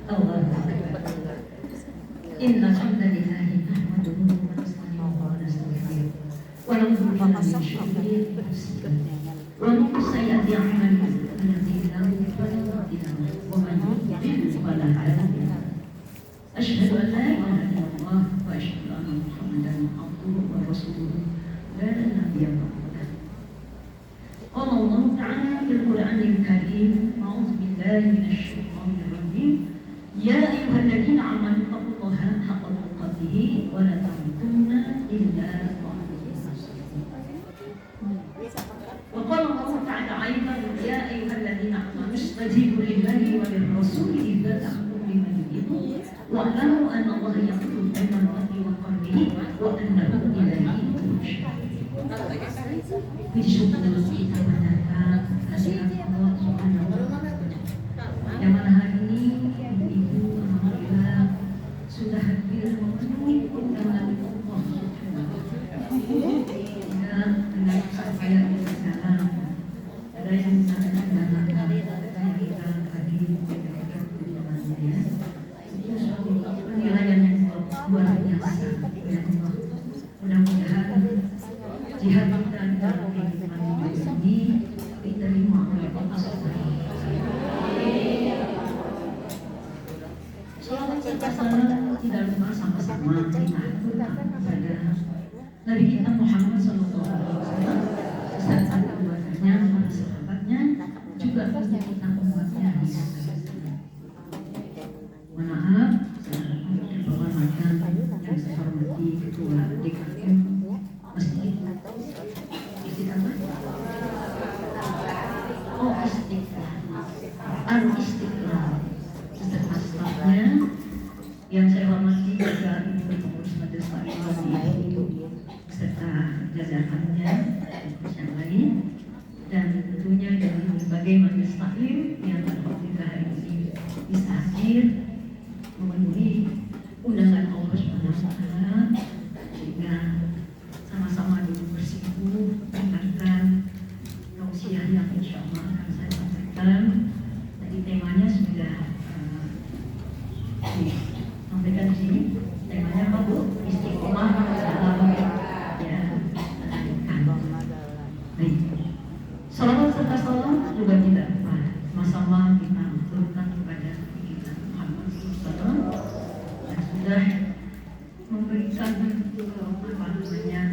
الله أكبر. إن الحمد لله نحمده ونستعينه ونستغفره ونعوذ بالله من شرور أنفسنا ومن سيئات أعمالنا من يهده الله فلا مضل له ومن يضلل فلا هادي له. أشهد أن لا إله إلا الله وأشهد أن محمدا عبده ورسوله لا نبي بعده. قال الله تعالى في القرآن الكريم: أعوذ بالله من الشيطان الرجيم. يا أيها الذين آمنوا اتقوا الله حق تقاته ولا تموتن إلا وأنتم مسلمون. وقال الله تعالى أيضا: يا أيها الذين آمنوا استجيبوا لله وللرسول إذا دعاكم لما يحييكم واعلموا أن الله يحول بين المرء وقلبه وأنه إليه ترجعون. Bersyukur kita mendatang kehadiran Allah Subhanahu wa Ta'ala. Yang mana hari ini Ibu alhamdulillah sudah hadir memenuhi undangan Allah Subhanahu wa Ta'ala. Sehingga dengan saya berjalan ada yang mengatakan dalam saya kita tadi mendengarkan penjelasannya. Itu suatu penilaian yang luar biasa ya Allah. Mudah-mudahan jihad kita dalam kehidupan hidup ini diterima oleh Allah Subhanahu wa Ta'ala. Salawat serta salam tidak lupa sama-sama kita aturkan kepada Nabi kita Muhammad Sallallahu Alaihi Wasallam beserta keluarganya, para sahabatnya, juga bagi kita umatnya di sana. Maaf, untuk berhormatan yang saya hormati Ketua DKM Masjid apa? Oh, Istiqlal. Al-Istiqlal. Beserta stafnya yang saya hormati juga Ibu Pengurus Majelis Taklim beserta jajarannya yang lain, dan tentunya dari berbagai majelis taklim yang alhamdulillah hari ini bisa hadir memenuhi undangan Allah Subhanahu wa Ta'ala, sehingga sama-sama duduk bersikukuh mendengarkan tausiah yang insya Allah akan saya sampaikan. Tadi temanya sudah disampaikan di sini. Temanya apa, Bu? Istiqomah dalam ya. Baik. Salawat serta salam juga tidak lupa sama-sama kita aturkan kepada kita Muhammad SAW yang sudah memberikan apa namanya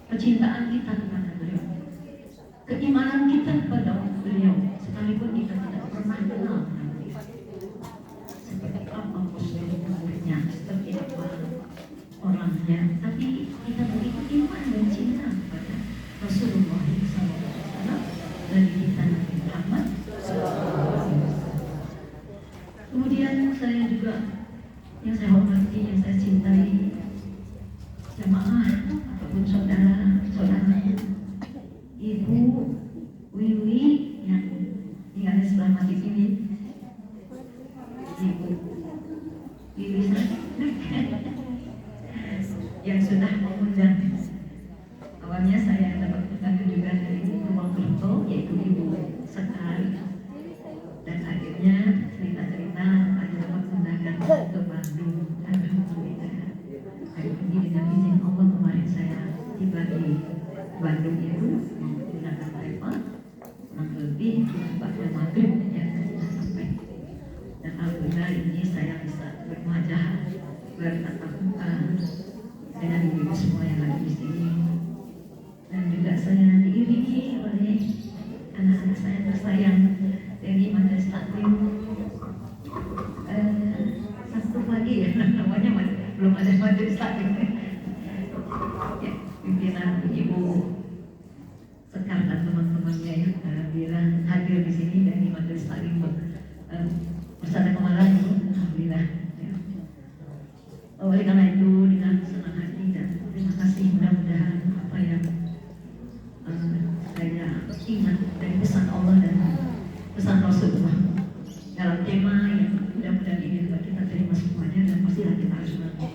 kecintaan kita kepada beliau, keimanan kita kepada beliau, sekalipun kita tidak pernah kenal seperti apa posturnya, seperti apa orangnya, tapi kita begitu iman dan cinta kepada Rasulullah SAW dan kita Nabi Muhammad SAW. Kemudian saya juga yang saya hormati, yang saya cintai jamaah ataupun saudara-saudaranya, Ibu Wiwi yang tinggal di sebelah masjid ini, Ibu Wiwi yang sudah mengundang. Awalnya saya dapat undangan juga dari Ibu Purwokerto, yaitu Ibu Sekar, dan akhirnya cerita-cerita saya dapat undangan ke Bandung. Alhamdulillah. Hari ini dengan izin Allah kemarin saya tiba di Bandung itu menggunakan travel kurang lebih pada maghrib ya sampai. Dan alhamdulillah ini saya bisa berwajah bertatap muka dengan ibu semua yang ada di sini. Dan juga saya diiringi oleh anak-anak saya tersayang dari Majelis Taklim. Satu lagi ya namanya belum ada Majelis Taklim ya, pimpinan Ibu Sekar dan teman-temannya yang bilang hadir di sini dari Majelis Taklim bersama kemarin itu alhamdulillah ya. Oleh karena itu dengan senang hati dan terima kasih, mudah-mudahan apa yang saya ingat dari pesan Allah dan pesan Rasulullah dalam tema yang mudah-mudahan ini juga kita terima semuanya, dan pastilah kita harus melakukan.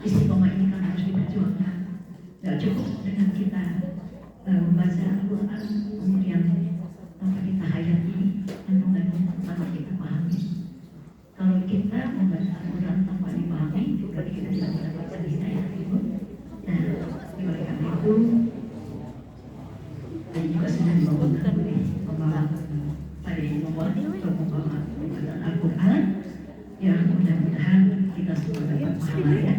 Istiqomah ini kan harus diperjuangkan. Tidak cukup dengan kita membaca Al-Quran kemudian tanpa kita hayati kandungannya, tanpa kita paham membaca Al-Quran tanpa dipahami berarti kita tidak mendapatkan hidayah itu. Nah, oleh karena itu saya juga sudah dibawakan oleh pembawa pada membuat atau pembawa bacaan Al-Quran yang mudah-mudahan kita semua dapat pahala ya.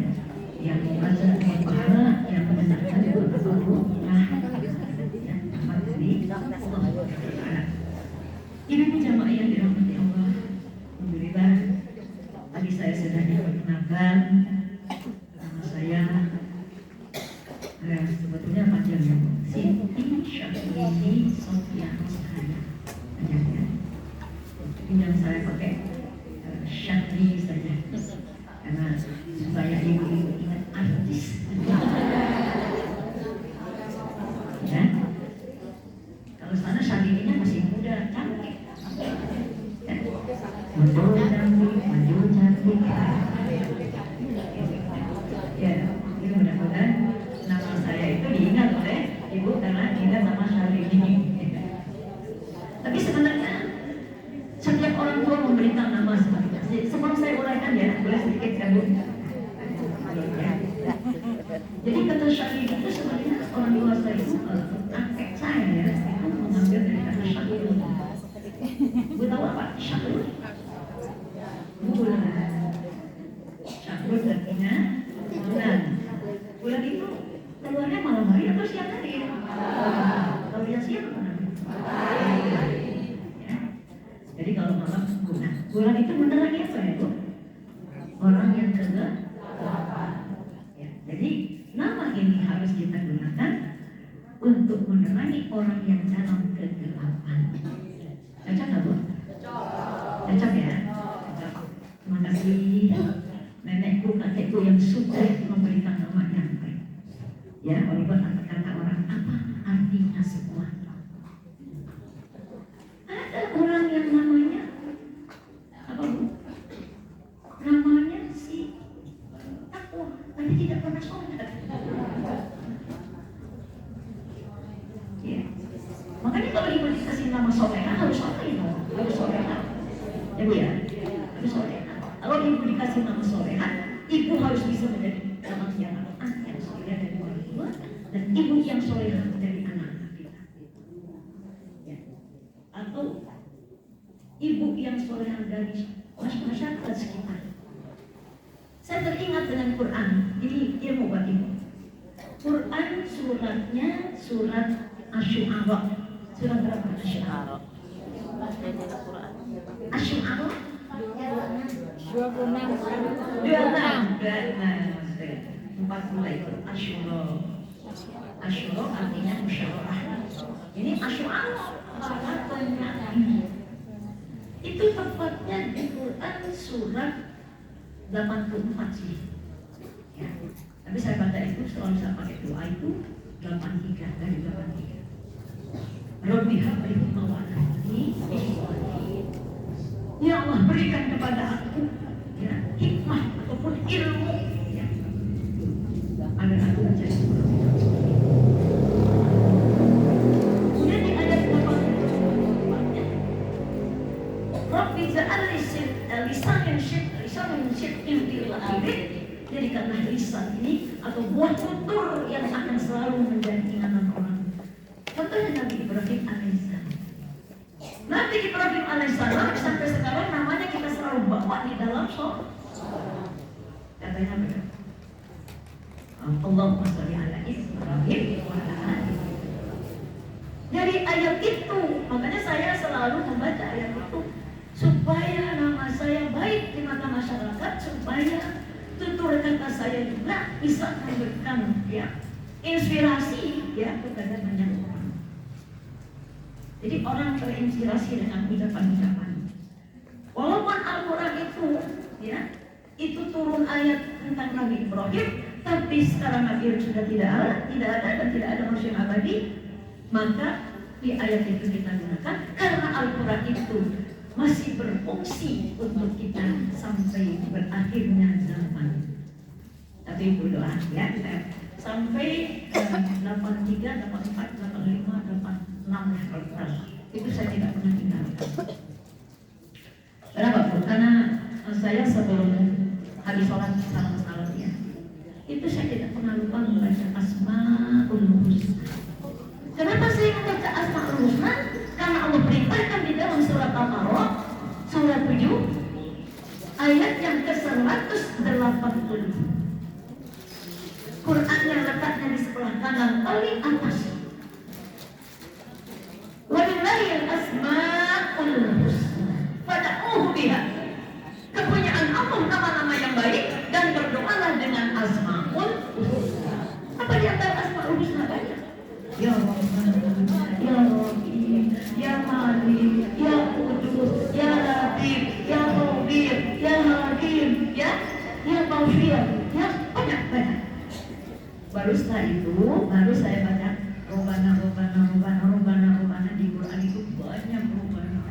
Yang membaca dapat pahala, yang mendengarkan juga dapat pahala. Yang dapat dari Allah. Ibu jamaah yang dirahmati Allah, alhamdulillah tadi saya sudah diperkenalkan nama saya sebetulnya panjang ya, Siti Syafrini Sofia Rosana panjangnya. Yang saya pakai Syafrini saja karena supaya ibu ingat artis. Ya, kalau sana Syafrininya masih muda, cantik. Maju cantik. Ya, ini mudah-mudahan nama saya itu diingat oleh ibu karena ingat sama Syahrini. Tapi sebenarnya setiap orang tua memberikan nama sebenarnya. Sebelum saya uraikan ya, boleh sedikit kan Bu? Jadi kata Syahrini itu sebenarnya orang tua saya itu kakek saya ya, itu mengambil dari kata Syahrini. Bu tahu apa Syahrini? Bulan. Syahrini artinya bulan. Bulan itu keluarnya malam hari atau siang hari? Kalau dia siang mana? Ya. Jadi kalau malam bulan. Bulan itu menerangi apa ya Bu? Orang yang kegelapan. Ya. Jadi nama ini harus kita gunakan untuk menerangi orang yang dalam kegelapan. Cocok nggak Bu? Cocok ya? Terima kasih nenekku, kakekku yang sudah memberikan nama yang baik. Ya, walaupun kata orang apa artinya semua. Ada orang yang namanya apa Bu? Namanya si takwa, tapi tidak pernah sholat. Ya, makanya kalau ibu dikasih nama soleha harus sholat itu, harus soleha. Ya Bu ya, harus soleha. Kalau ibu dikasih nama soleha, ibu harus bisa menjadi anak yang soleha dari orang tua dan ibu yang soleha dari anak-anak kita. Ya. Atau ibu yang soleha dari masyarakat sekitar. Saya teringat dengan Quran. Ini ilmu buat ibu. Quran suratnya surat Asy-Syu'ara. Surat berapa Asy-Syu'ara? Asy-Syu'ara 26 itu Asyura artinya musyawarah. Ini Asyura itu tepatnya di Quran surat 84 sih ya. Tapi saya baca itu selalu saya pakai doa itu 83 dari 83. Rabbi habli mawadati ya Allah berikan kepada aku ya, hikmah ataupun ilmu ya, agar aku menjadi orang. Kemudian di ayat 84-nya Rabbi ja'alni lisanan syidqin fil akhirin, jadikanlah lisan ini atau buah tutur yang akan selalu menjadi ingatan orang. Contohnya Nabi Ibrahim alaihissalam. Nabi Ibrahim alaihissalam sampai sekarang namanya kita selalu bawa di dalam sholat. Katanya benar. Allahumma sholli ala Ibrahim wa ala ali. Dari ayat itu, makanya saya selalu membaca ayat itu supaya nama saya baik di mata masyarakat, supaya tutur kata saya juga bisa memberikan ya inspirasi ya kepada banyak orang. Jadi orang terinspirasi dengan ucapan-ucapan. Walaupun Al-Quran itu ya itu turun ayat tentang Nabi Ibrahim, tapi sekarang Nabi sudah tidak ada dan tidak ada manusia yang abadi, maka di ayat itu kita gunakan karena Al-Quran itu masih berfungsi untuk kita sampai berakhirnya zaman. Tapi berdoa ya sampai 83, 84, 85, 86 itu saya tidak pernah tinggalkan. Kenapa Bu? Karena Saya sebelum habis sholat salam ya, itu saya tidak pernah lupa membaca Asmaul Husna. Kenapa saya membaca Asmaul Husna? Karena Allah perintahkan di dalam surat Al-A'raf surat 7 ayat yang ke-180. Quran yang letaknya di sebelah kanan paling atas. Walillahil asmaul husna fad'uhu biha. Kepunyaan Allah nama-nama yang baik dan berdoalah dengan asmaul husna. Apa di antara asmaul husna banyak? Ya Rahman, Ya Rahim, Ya Malik, Ya Qudus, Ya Latif, Ya Khabir, Ya Hakim, Ya Taufiq, ya banyak. Baru setelah itu, baru saya baca Robana di Quran itu banyak Robana.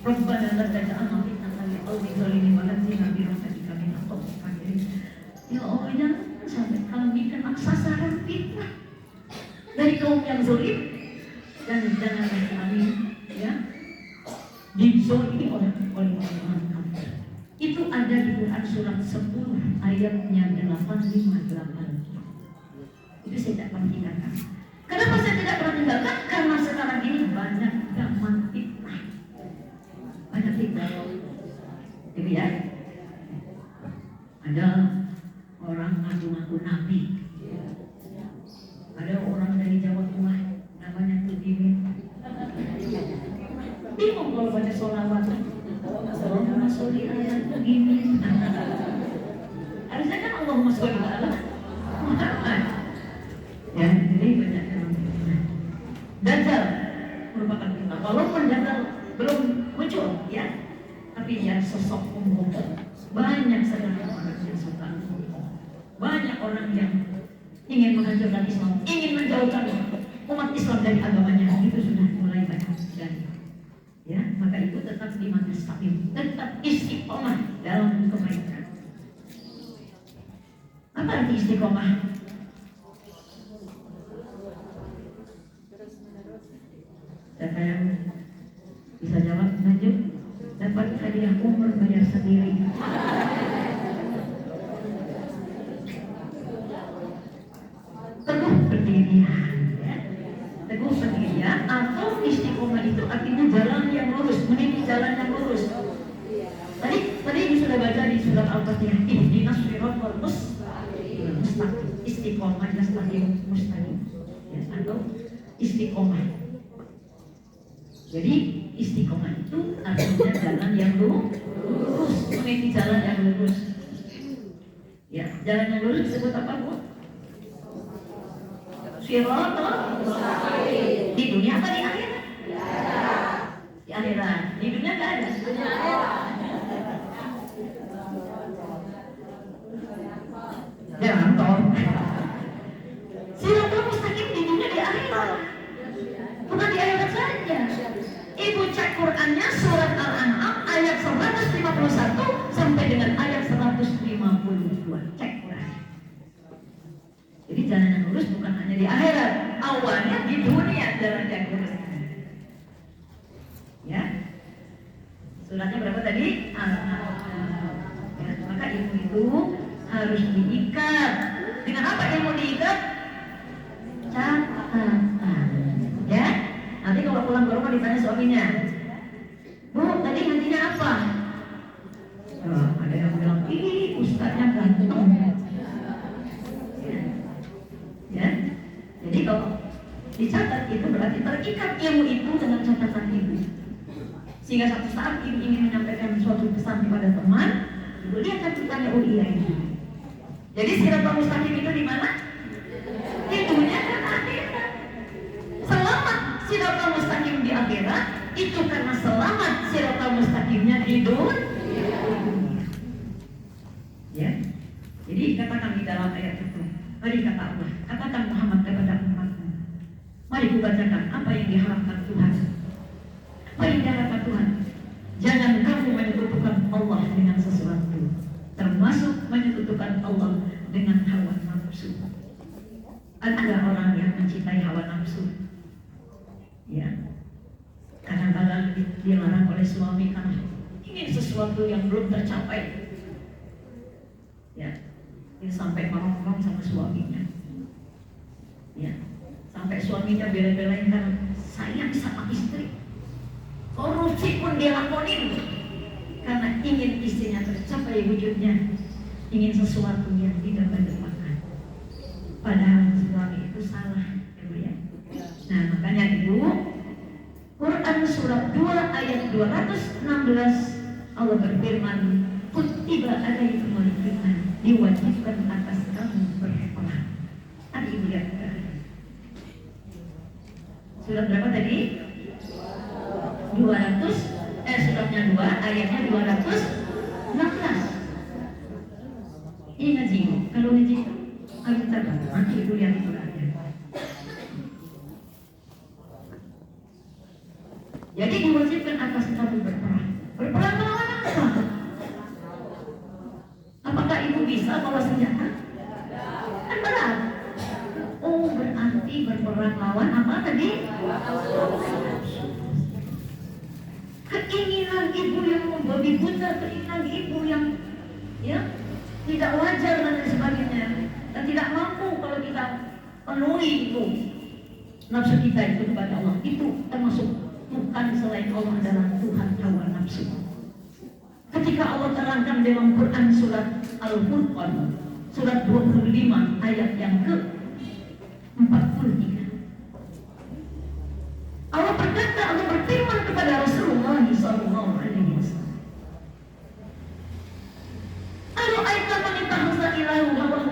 Robbana la taj'alna fitnatan lil qaumil zalimin wa najina bi rahmatika minal qaumil kafirin. Ya Allah, jangan sampai kami kena sasaran fitnah dari kaum yang zalim, dan janganlah kami dizalimi oleh orang kafir. Itu ada di Quran surat 10 ayatnya 858. Itu saya tidak pernah tinggalkan. Kenapa saya tidak pernah tinggalkan? Karena sekarang ini banyak zaman fitnah. Banyak fitnah. Jadi ya, ada orang ngaku-ngaku nabi. Ada orang dari Jawa Tengah namanya Tudimin. Bingung kalau baca sholawat. Allahumma sholli ala Tudimin. Harusnya kan Allahumma sholli ala Muhammad. Ya, jadi banyak yang Dajjal merupakan fitnah. Walaupun Dajjal belum muncul, ya, tapi dia sosok pembohong. Banyak sekali orang yang suka bohong. Banyak orang yang ingin menghancurkan Islam, ingin menjauhkan umat Islam dari agamanya. Itu sudah mulai banyak sekali. Ya, maka itu tetap di majlis taklim, tetap istiqomah dalam kebaikan. Apa arti istiqomah? Siapa yang bisa jawab? Lanjut. Dapat hadiah umur bayar sendiri. Teguh pendirian, ya. Teguh pendirian atau istiqomah itu artinya jalan yang lurus, meniti jalan yang lurus. Tadi sudah baca di surat Al-Fatihah. Ihdinas siratal mustaqim. Istiqomah mustaqim. Ya, atau istiqomah. Jadi istiqomah itu artinya jalan yang lurus, meniti jalan yang lurus. Ya, jalan yang lurus disebut apa, Bu? Siratal mustaqim. Di dunia apa di akhirat? Di akhirat. Di dunia nggak ada. Jangan toh. Siratal mustaqim di dunia di akhirat. Bukan di akhirat saja. Ibu cek Qurannya surat Al-An'am ayat 151 sampai dengan ayat 152. Cek Quran. Jadi jalan yang lurus bukan hanya di akhirat, awalnya di dunia jalan yang lurus. Ya. Suratnya berapa tadi? Al-An'am. Ya, maka ilmu itu harus diikat. Dengan apa ilmu diikat? Catatan. Ya. Nanti kalau pulang ke rumah ditanya suaminya, Bu, tadi ngajinya apa? Ada yang bilang, ih, ustaznya ganteng. Ya. Jadi kalau dicatat itu berarti terikat ilmu itu dengan catatan ibu. Sehingga satu saat ibu ingin menyampaikan suatu pesan kepada teman, ibu lihat catatannya, oh iya ini. Jadi siratal mustaqim itu di mana? Di dunia dan akhirat. Selamat siratal mustaqim di akhirat itu karena selamat siratal mustaqimnya di dunia. Ya. Jadi katakan di dalam ayat itu, mari kata Allah, katakan Muhammad kepada umatmu, mari kubacakan apa yang diharapkan Tuhan. Apa yang diharapkan Tuhan? Jangan kamu menyekutukan Allah dengan sesuatu, termasuk menyekutukan Allah dengan hawa nafsu. Ada orang yang mencintai hawa nafsu. Ya, kadang-kadang dilarang oleh suami karena ingin sesuatu yang belum tercapai. Ya, dia sampai marah-marah sama suaminya. Ya, sampai suaminya bela-belain karena sayang sama istri. Korupsi pun dia lakonin karena ingin istrinya tercapai wujudnya, ingin sesuatu yang tidak bermanfaat. Padahal suami itu salah, ya. Nah, makanya Ibu, Quran surat 2 ayat 216 Allah berfirman, kutiba alaikumul qital, diwajibkan atas kamu berperang. Tadi Ibu lihat surat berapa tadi? 200, suratnya 2 ayatnya 216. Ini ngaji, kalau ngaji harus terbaca. Nanti Ibu lihat suratnya. Jadi diwajibkan atas kamu berperang. Berperang melawan apa? Apakah Ibu bisa bawa senjata? Kan berat. Oh, berarti berperang lawan apa tadi? Keinginan Ibu yang membabi buta, keinginan Ibu yang ya tidak wajar dan sebagainya, dan tidak mampu kalau kita penuhi itu nafsu kita itu kepada Allah. Itu termasuk Tuhan selain Allah adalah Tuhan hawa nafsu. Ketika Allah terangkan dalam Quran surat Al-Furqan surat 25 ayat yang ke-43, Allah berkata, Allah berfirman kepada Rasulullah SAW, Aro'aita man ittakhadha ilahahu hawahu.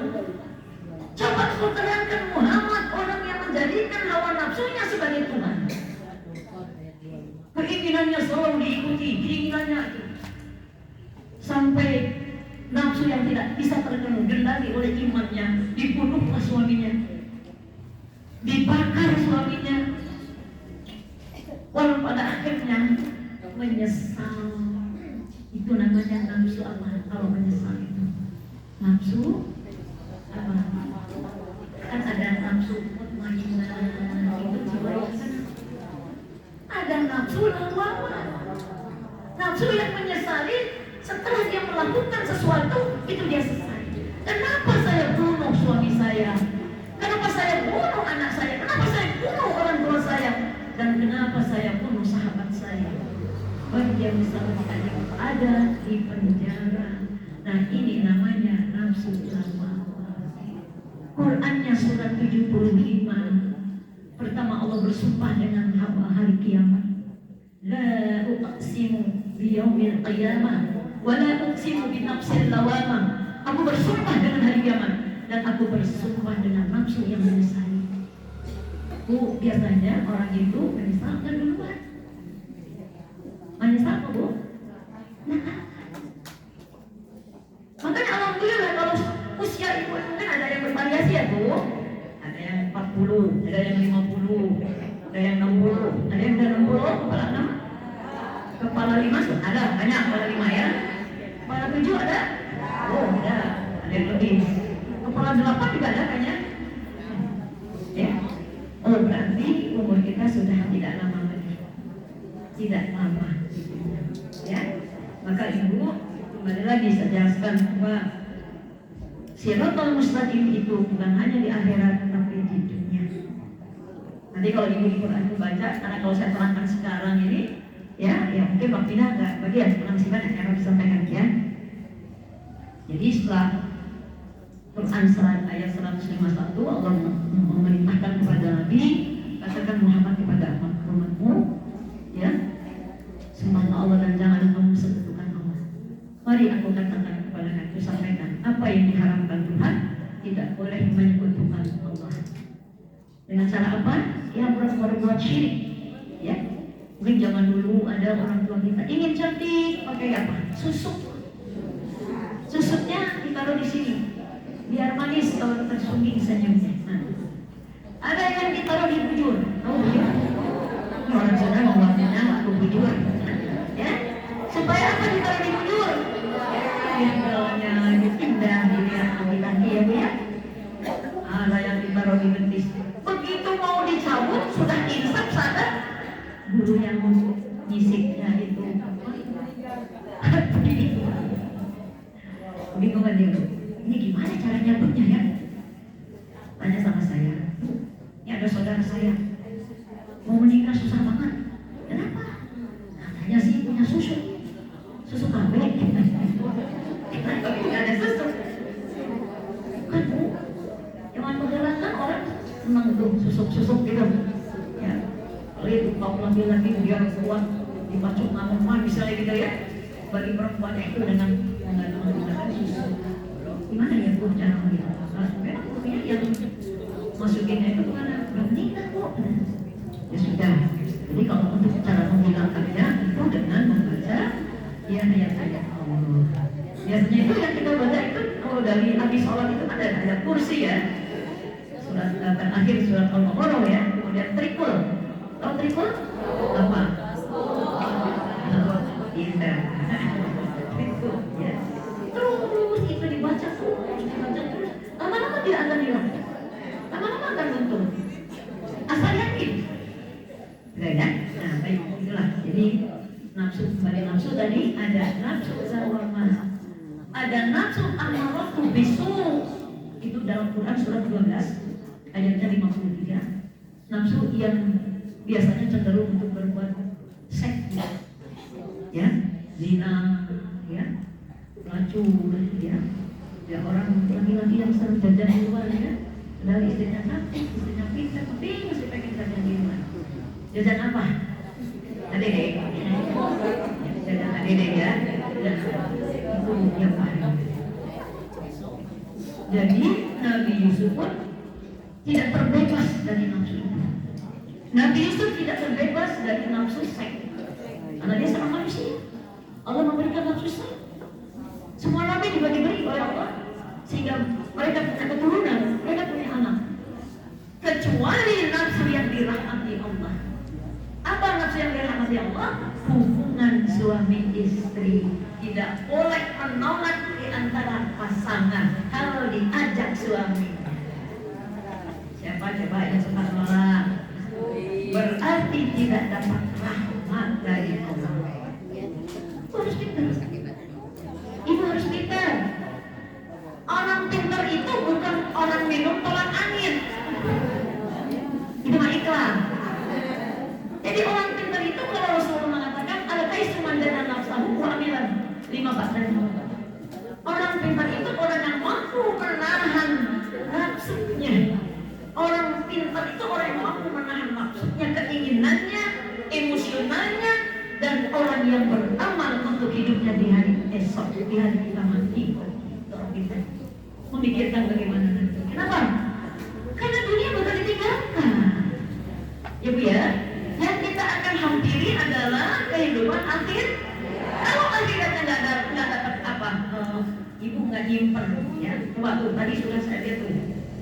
Coba kau terangkan Muhammad, orang yang menjadikan hawa nafsunya sebagai Tuhan. Keinginannya selalu diikuti, keinginannya itu sampai nafsu yang tidak bisa terkendali oleh imannya, dibunuhlah suaminya, dibakar suaminya, walau pada akhirnya menyesal. Itu namanya nafsu apa? Kalau menyesal itu nafsu apa? Kan ada nafsu mutmainnah, itu jiwa yang tenang. Ada nafsu lawaman, nafsu yang menyesali setelah dia melakukan sesuatu itu dia sesali. Kenapa saya bunuh suami saya? Kenapa saya bunuh anak saya? Kenapa saya bunuh orang tua saya? Dan kenapa saya bunuh sahabat saya? Bagi yang misalnya yang ada di penjara. Nah, ini namanya nafsu lawaman. Qurannya surat 75. Pertama Allah bersumpah dengan hari kiamat. La uqsimu biyaumil qiyamah wa la uqsimu binafsil lawamah. Aku bersumpah dengan hari kiamat dan aku bersumpah dengan nafsu yang menyesali. Bu, biasanya orang itu menyesalkan duluan. Menyesal apa, Bu? Nah, makanya alhamdulillah kalau usia ibu kan ada yang bervariasi ya, Bu. Ada yang 40, ada yang 50, ada yang 60, ada yang 60, kepala 6, kepala 5 ada, banyak kepala 5 ya. Kepala 7 ada? Oh, ada yang lebih. Kepala 8 juga ada kayaknya. Ya. Oh, berarti umur kita sudah tidak lama lagi. Tidak lama. Ya. Maka Ibu kembali lagi saya jelaskan bahwa Siratal Mustaqim itu bukan hanya di akhirat tapi di dunia. Nanti kalau Ibu di Quran itu baca, karena kalau saya terangkan sekarang ini ya mungkin waktunya agak bagian masih banyak yang harus disampaikan ya. Jadi setelah Quran ayat 151 Allah memerintahkan kepada Nabi, katakan Muhammad kepada umatmu ya, sembahlah Allah dan jangan kamu sekutukan Allah. Mari aku katakan kepada kamu, sampaikan apa yang diharamkan Tuhan, tidak boleh menyekutukan Allah. Dengan cara apa? Ya berbuat syirik. Ya, mungkin zaman dulu ada orang tua kita ingin cantik, pakai apa? Susuk. Susuknya ditaruh di sini, biar manis kalau tersungging senyumnya. Nah, ada yang ditaruh di bujur. Oh ya, orang sana ngomongnya waktu bujur. Ya, supaya apa ditaruh di bujur? Biar galanya dipindah, dilihat laki-laki ya, Bu ya. Ada yang ditaruh di betis. Begitu mau dicabut sudah insaf sadar guru yang nyisiknya itu apa? Bingung kan dia, ini gimana cara nyabutnya ya? Tanya sama saya, ini ada saudara saya mau menikah susah banget. Kenapa? Katanya sih punya susu KB. Tidak ada susu. Kan zaman modern kan orang senang tuh susuk gitu. Ya, lihat kalau laki-laki biar kuat dibacok ngamuk misalnya gitu ya. Bagi perempuan itu dengan menggunakan susu. Gimana ya Bu cara gitu? Memang punya yang masukinnya itu kemana? Belum nikah kok. Ya sudah. Jadi kalau untuk cara menghilangkannya itu dengan membaca ya ayat-ayat Allah. Biasanya itu yang kita baca itu kalau dari habis sholat itu ada ayat kursi ya. Surat terakhir surat Al-Baqarah ya. Kemudian trikul. Tahu trikul? Apa? Indah. Trikul ya. Terus itu dibaca terus. Lama-lama tidak akan hilang. Lama-lama akan luntur. Asal yakin. Enggak ya? Nah, baik itulah. Jadi nafsu tadi ada nafsu lawamah, ada nafsu amaratu bisu. Itu dalam Quran surat 12 ayatnya 53. Nafsu yang biasanya cenderung untuk berbuat seks, ya, zina, ya, racun, ya orang laki-laki yang sering jajan di luar ya, dari istrinya cantik, istrinya pintar, tapi masih pengen jajan di luar. Jajan apa? Adede, jajan adede ya, itu yang paling. Jadi Nabi Yusuf pun tidak terbebas dari nafsu itu. Nabi Yusuf tidak terbebas dari nafsu seks, karena dia seorang manusia. Allah memberikan nafsu seks. Semua nabi dibagi-bagi oleh Allah sehingga mereka punya keturunan, mereka punya anak. Kecuali nafsu yang dirahmati Allah. Apa nafsu yang dirahmati Allah? Hubungan suami istri. Tidak boleh menolak di antara pasangan kalau diajak suami. Siapa coba yang suka menolak? Berarti tidak dapat rahmat dari Allah. Itu harus pintar. Ibu harus pintar. Orang pintar itu bukan orang minum tolak angin. Itu mah iklan. Jadi orang pintar itu kalau Rasulullah mengatakan al-qaisu man dana nafsahu wa amilan 15. Orang pintar itu orang yang mampu menahan nafsunya. Orang pintar itu orang yang mampu menahan nafsunya, keinginannya, emosionalnya, dan orang yang beramal untuk hidupnya di hari esok, di hari kita mati. Orang pintar memikirkan bagaimana nanti. Kenapa? Karena dunia bakal ditinggalkan. Ya Bu ya. Yang kita akan hampiri adalah kehidupan akhir. Kalau akhiratnya nggak dapat apa, ibu nggak nyimpen, ya. Coba tuh tadi sudah saya lihat tuh,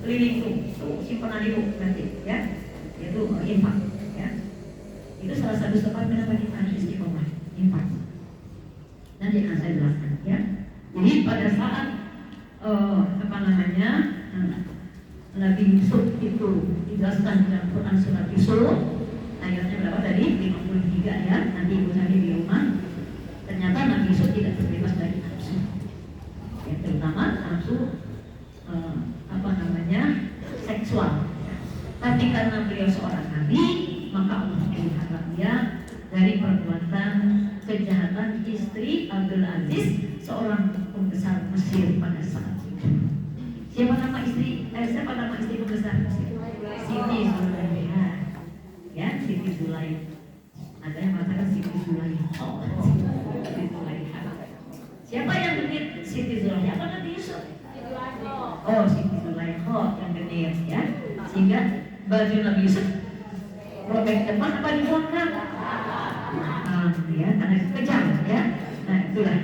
keliling tuh simpanan ibu nanti, ya. Itu infak, ya. Itu salah satu sebab kenapa kita harus istiqomah, infak. Nanti akan saya jelaskan, ya. Jadi pada saat Nabi Yusuf itu dijelaskan dalam Quran surat Yusuf ayatnya berapa tadi? 53 ya. Nanti ibu cari di rumah. Ternyata Nabi Yusuf tidak terbebas dari nafsu. Ya, terutama nafsu seksual. Tapi karena beliau seorang nabi, maka Allah melihara dia dari perbuatan kejahatan istri Abdul Aziz, seorang pembesar Mesir pada saat itu. Siapa nama istri pembesar Mesir? Siti Zulaikha. Ya, Siti Zulaikha. Ada yang mengatakan Siti Zulaikha. Siti Zulaikha. Siapa yang genit Siti Zulaikha? Apa Nabi Yusuf? Oh, Siti Zulaikha yang genit ya. Sehingga baju Nabi Yusuf robek depan apa di belakang? Ya, karena kejam ya. Nah, itulah.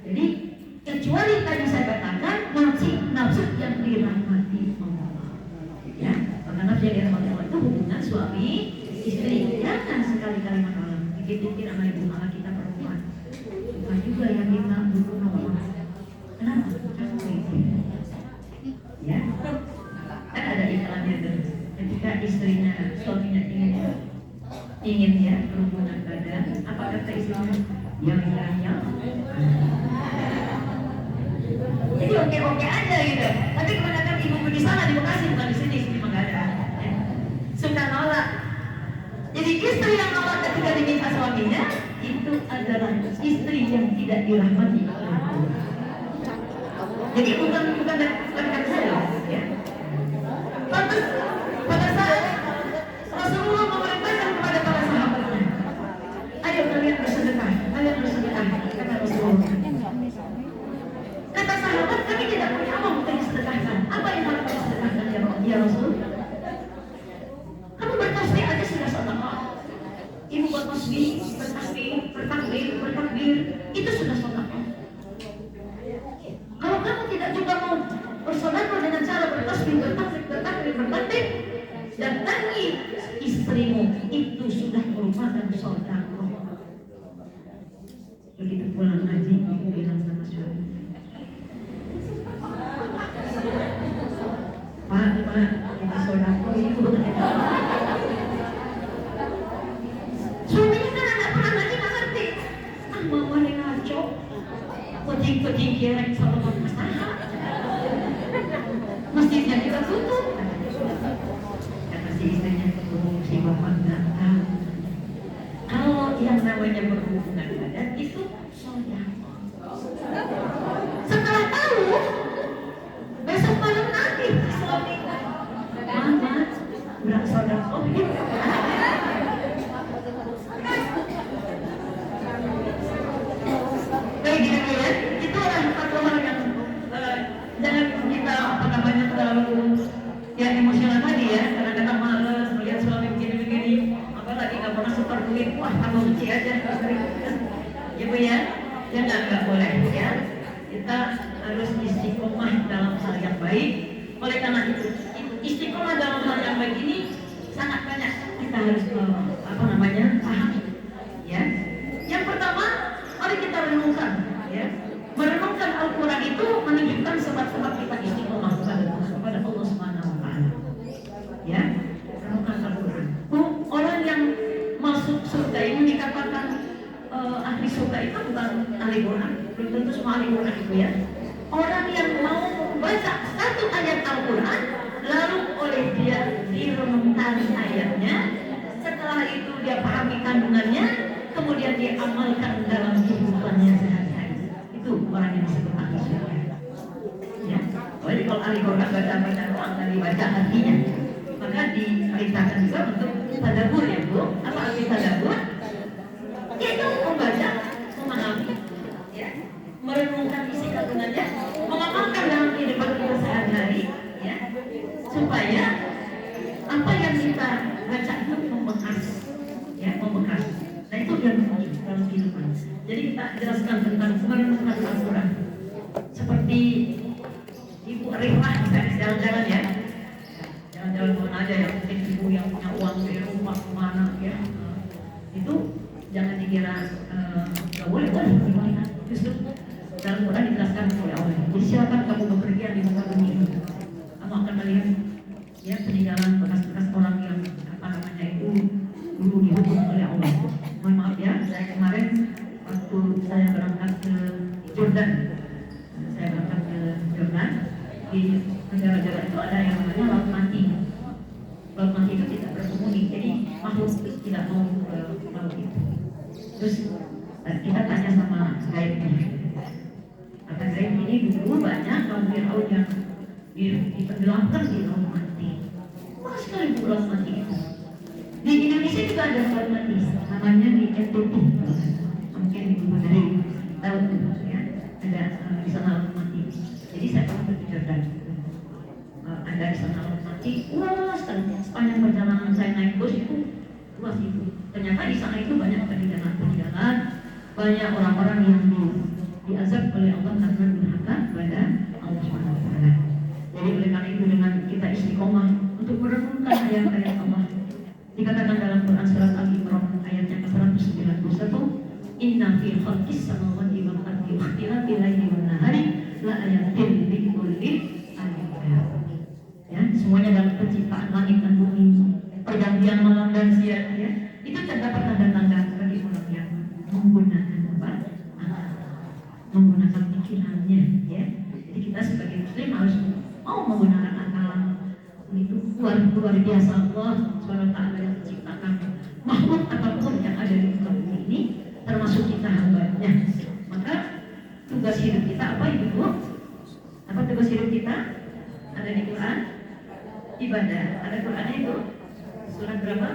Jadi kecuali tadi saya katakan nafsu yang dirahmati Allah. Ya, karena nafsu yang dirahmati Allah itu hubungan suami istri. Jangan sekali-kali menolak. Dikit-dikit sama ibu kakak kita perempuan. Suka juga yang kita dulu nolak. Kenapa? Ya, kan ada iklannya tuh. Ketika istrinya, suaminya ingin ya berhubungan badan, apakah kata istrinya, ya. Jadi oke aja gitu. Tapi kebanyakan ibu di sana di Bekasi, bukan di sini, sini nggak ada. Ya. Suka nolak. Jadi istri yang nolak ketika diminta suaminya itu adalah istri yang tidak dirahmati oleh Allah. Jadi bukan saya, ya. Pantas pada saat Rasulullah memerintahkan kepada para sahabatnya, ayo kalian bersedekah, kata Rasulullah. Kata sahabat, kami tidak punya apa untuk disedekahkan. Apa yang harus disedekahkan ya Rasul? Kamu bertasbih aja sudah sedekah. Ibu bertasbih, bertakbir, itu sudah sedekah. Kalau kamu tidak juga mau bersedekah dengan cara bertasbih, bertakbir, datangi istrimu, itu sudah merupakan sedekah. Begitu pulang ngaji, ibu bilang sama suami, Pak, kita sodako itu. Suaminya kan anak pernah ngaji nggak ngerti. Mama yang ngaco, kucing kira sama mama saha. Masjidnya kita tutup. Kata si istrinya, si bapak nggak tahu. Kalau yang namanya berhubungan badan itu sodako. Setelah tahu, besok malam nanti suami mama udah sodako. Kayak gitu ya, itu adalah yang jangan kita terlalu ya emosional tadi ya, kadang-kadang males melihat suami begini-begini, apalagi nggak pernah setor duit, wah tambah benci aja, ya Bu ya, nggak boleh ya. Kita harus istiqomah dalam hal yang baik. Oleh karena itu istiqomah dalam hal yang baik ini sangat banyak kita harus paham ya. Yang pertama, mari kita renungkan ya. Merenungkan Al-Quran itu menunjukkan sebab-sebab kita istiqomah kepada Allah Subhanahu wa taala. Ya, renungkan Al-Quran. Orang yang masuk surga ini dikatakan ahli surga itu bukan ahli Quran, belum tentu semua ahli Quran itu ya. Orang yang mau membaca satu ayat Al-Quran, lalu oleh dia direnungkan ayatnya, setelah itu dia pahami kandungannya, kemudian dia amalkan dalam kehidupannya sehari-hari. Itu orang yang disebut ahli surga. Ya, jadi kalau ahli Quran baca doang, dan dibaca artinya, maka diperintahkan juga untuk tadabbur ya Bu. Apa arti tadabbur? Yaitu membaca, memahami, ya, merenungkan isi kandungannya, mengamalkan dalam kehidupan kita sehari-hari, ya, supaya apa yang kita baca itu membekas, ya, membekas. Nah itu yang penting dalam kehidupan. Jadi kita jelaskan tentang merenungkan Al-Quran. Seperti Ibu Rifah misalnya jalan-jalan ya, jalan-jalan mana aja yang penting ibu yang punya uang dari rumah kemana ya, itu jangan dikira nggak boleh, justru dalam Quran dijelaskan oleh Allah. Jadi silakan kamu bepergian di muka bumi ini, kamu akan melihat ya peninggalan bekas-bekas orang yang itu dulu dihukum oleh Allah. Mohon maaf ya, saya kemarin waktu saya berangkat ke Jordan, di negara-negara itu ada yang namanya laut mati. Laut mati itu tidak berpenghuni, jadi makhluk tidak mau ke laut itu. Terus kita tanya sama guide-nya, kata guide ini dulu banyak kaum Fir'aun yang ditenggelamkan di laut mati. Wah sekali bu laut mati itu. Di Indonesia juga ada laut mati, namanya di NTT, mungkin ibu dari tahu ya, ada di sana laut mati. Jadi saya pernah pergi Jordan, ada di sana laut mati, luas sekali. Sepanjang perjalanan saya naik bus itu luas itu. Ternyata di sana itu banyak peninggalan, banyak orang-orang yang diazab oleh Allah karena durhaka kepada Allah Subhanahu wa taala. Jadi oleh karena itu dengan kita istiqomah untuk merenungkan ayat-ayat Allah. Dikatakan dalam Quran surat Al-Imran ayat yang ke-191, Inna fi khalqis samawati wal ardi wa ikhtilafil laili wan nahari la ayatin likulli albab. Ya, semuanya dalam penciptaan langit dan bumi, pergantian malam dan siang ya. Itu terdapat tanda-tanda bagi orang yang menggunakan apa? Menggunakan pikirannya, ya. Jadi kita sebagai muslim harus mau menggunakan akal. Itu luar biasa Allah Subhanahu wa taala yang menciptakan makhluk apapun yang ada di muka bumi ini, termasuk kita hambanya. Maka tugas hidup kita apa Ibu? Apa tugas hidup kita? Ada di Quran, ibadah. Ada Qurannya itu surat berapa?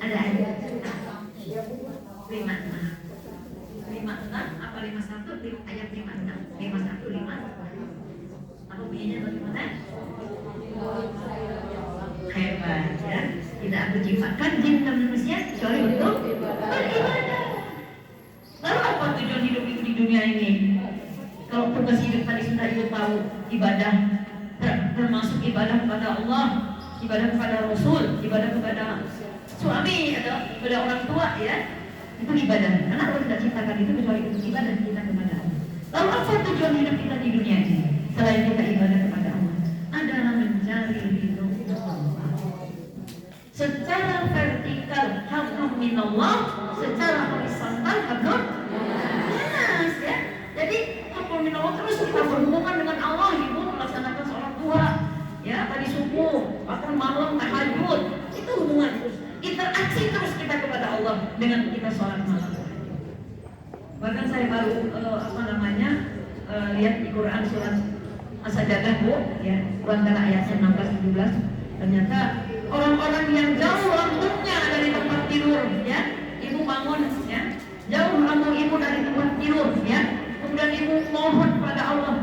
Ada ayat 56 apa 51 ayat 56 apa bunyinya bagaimana? Hebat ya. Tidak aku ciptakan jin dan manusia kecuali untuk beribadah. Lalu apa tujuan hidup itu di dunia ini? Kalau tugas hidup tadi sudah Ibu tahu, ibadah termasuk ibadah kepada Allah, ibadah kepada Rasul, ibadah kepada suami atau kepada orang tua, ya, itu ibadah. Karena Allah tidak ciptakan itu kecuali untuk ibadah kita kepada Allah. Lalu apa tujuan hidup kita di dunia ini selain kita ibadah kepada Allah? Adalah mencari ridho Allah. Secara vertikal hablum minallah, secara horizontal hablum minas, ya. Jadi hablum minallah terus kita berhubungan dengan Allah, Ibu melaksanakan sholat duha, ya, tadi subuh, bahkan malam tahajud, itu hubungan terus. Interaksi terus kita kepada Allah dengan kita sholat malam. Bahkan saya baru lihat di Quran surat As-Sajdah, Bu, ya, antara ayatnya 16-17. Ternyata orang-orang yang jauh lambungnya dari tempat tidur, ya, Ibu bangun, ya, jauh lambung Ibu dari tempat tidur, ya, kemudian Ibu mohon kepada Allah.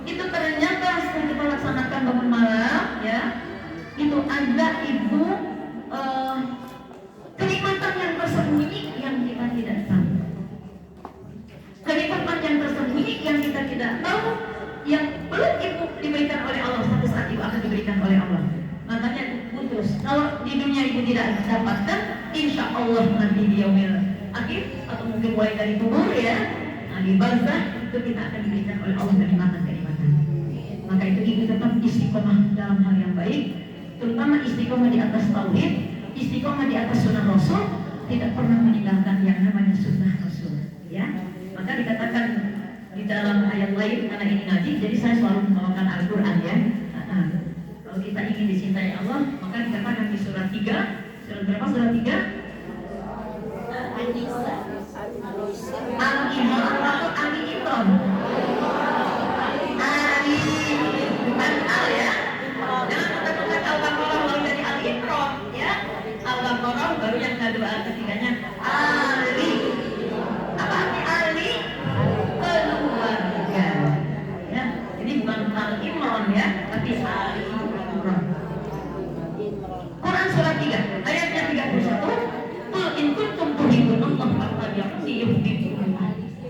Itu ternyata setelah kita laksanakan bangun malam, ya, itu ada Ibu kenikmatan yang tersembunyi yang kita tidak tahu. Kenikmatan yang tersembunyi yang kita tidak tahu, yang belum Ibu diberikan oleh Allah, satu saat Ibu akan diberikan oleh Allah. Makanya Ibu putus. Kalau di dunia Ibu tidak dapatkan, insya Allah nanti di yaumil akhir atau mungkin mulai dari kubur, ya, nah, di barzah itu kita akan diberikan oleh Allah kenikmatan-kenikmatan. Maka itu Ibu tetap istiqomah dalam hal yang baik, terutama istiqomah di atas tauhid, istiqomah di atas sunnah Rasul, tidak pernah meninggalkan yang namanya sunnah Rasul, ya. Maka dikatakan di dalam ayat lain, karena ini ngaji, jadi saya selalu membawakan Al-Quran, ya. Kalau kita ingin dicintai Allah, maka dikatakan di surat 3, surat berapa surat 3? Al-Imran atau Ali Imran? Ali, bukan Al, ya. Jangan katakan Al-Baqarah lalu dari Al-Imran, ya. Al-Baqarah baru yang kedua, ketiganya Ali. Apa arti Ali? Keluarga, ya. Ini bukan Al-Imran, ya, tapi Ali Imran. Quran surat 3 ayatnya 31. Qul in kuntum tuhibbunallah fattabi'uni yuhibbukum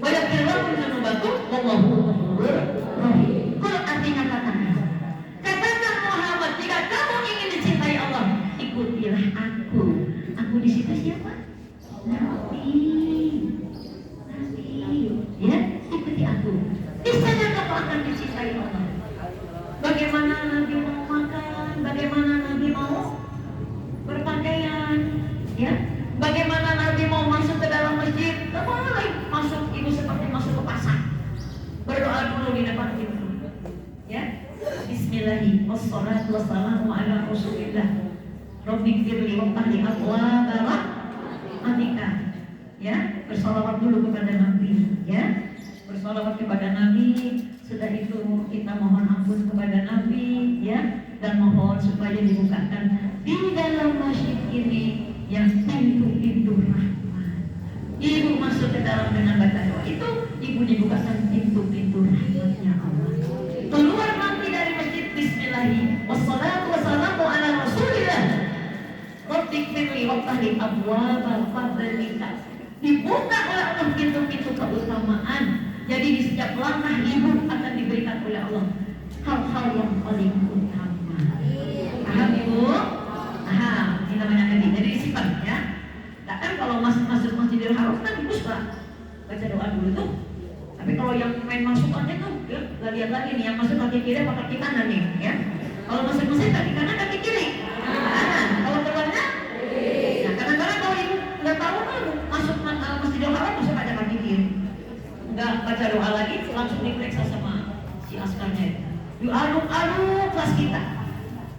wa yaghfir lakum dzunubakum wallahu ghafurur rahim. Qul artinya katakan Muhammad, jika kamu ingin dicintai Allah, ikutilah aku. Aku di situ siapa? Nabi, ya, ikuti aku. Niscaya kamu akan dicintai Allah. Bagaimana Nabi mau makan? Bagaimana Nabi mau berpakaian? Ya, bagaimana Nabi mau masuk ke dalam masjid? Tak boleh masuk Ibu seperti masuk ke pasar. Berdoa dulu di depan Ibu. Ya, Bismillahirrahmanirrahim. Wassalatu wassalamu ala Rasulillah. Rabbighfirli waftahli abwaaba rahmatika. Ya, bersalawat dulu kepada Nabi, ya. Bersalawat kepada Nabi, sudah itu kita mohon ampun kepada Nabi, ya, dan mohon supaya dibukakan di dalam masjid ini yang pintu-pintu rahmat. Ibu masuk ke dalam dengan baca doa itu, Ibu dibukakan pintu-pintu rahmatnya Allah. Keluar nanti dari masjid, Bismillahirrahmanirrahim. Wassalatu wassalamu ala Rasulillah. Rabbighfirli waftahli abwaaba fadlika. Dibuka oleh Allah pintu-pintu keutamaan. Jadi di setiap langkah Ibu akan diberikan oleh Allah hal-hal yang paling utama. Paham Ibu? Paham. Ini namanya nabi. Jadi disimpan, ya. Nah, kan kalau masuk Masjidil Haram kan Ibu suka baca doa dulu tuh. Tapi kalau yang main masukannya tuh, ya, gak lihat lagi nih yang masuk kaki kiri apa kaki kanan nih, ya. Kalau masuk kaki kanan kaki kiri. Kanan. Kalau keluarnya, nah, kadang-kadang kalau Ibu nggak langsung diperiksa sama si askarnya itu. Diaduk-aduk kelas kita.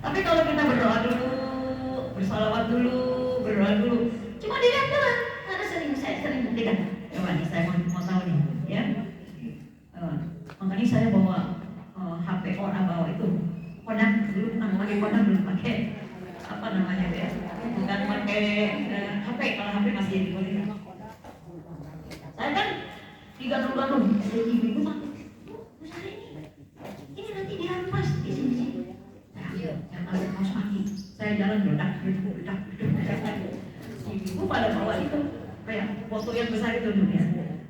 Tapi kalau kita berdoa dulu, bersalawat dulu, berdoa dulu, cuma dilihat doang. Karena saya sering buktikan. Coba nih, saya mau tahu nih, ya. Makanya saya bawa HP orang bawa itu kodak dulu, bukan pakai kodak, belum pakai apa namanya ya, bukan pakai HP. Kalau HP masih boleh. Saya kan digantung-gantung, ibu mah, ini nanti dirampas di sini. Jangan ada kaos kaki. Saya jalan bedak. Ibu pada bawa itu kayak foto yang besar itu dulu ya.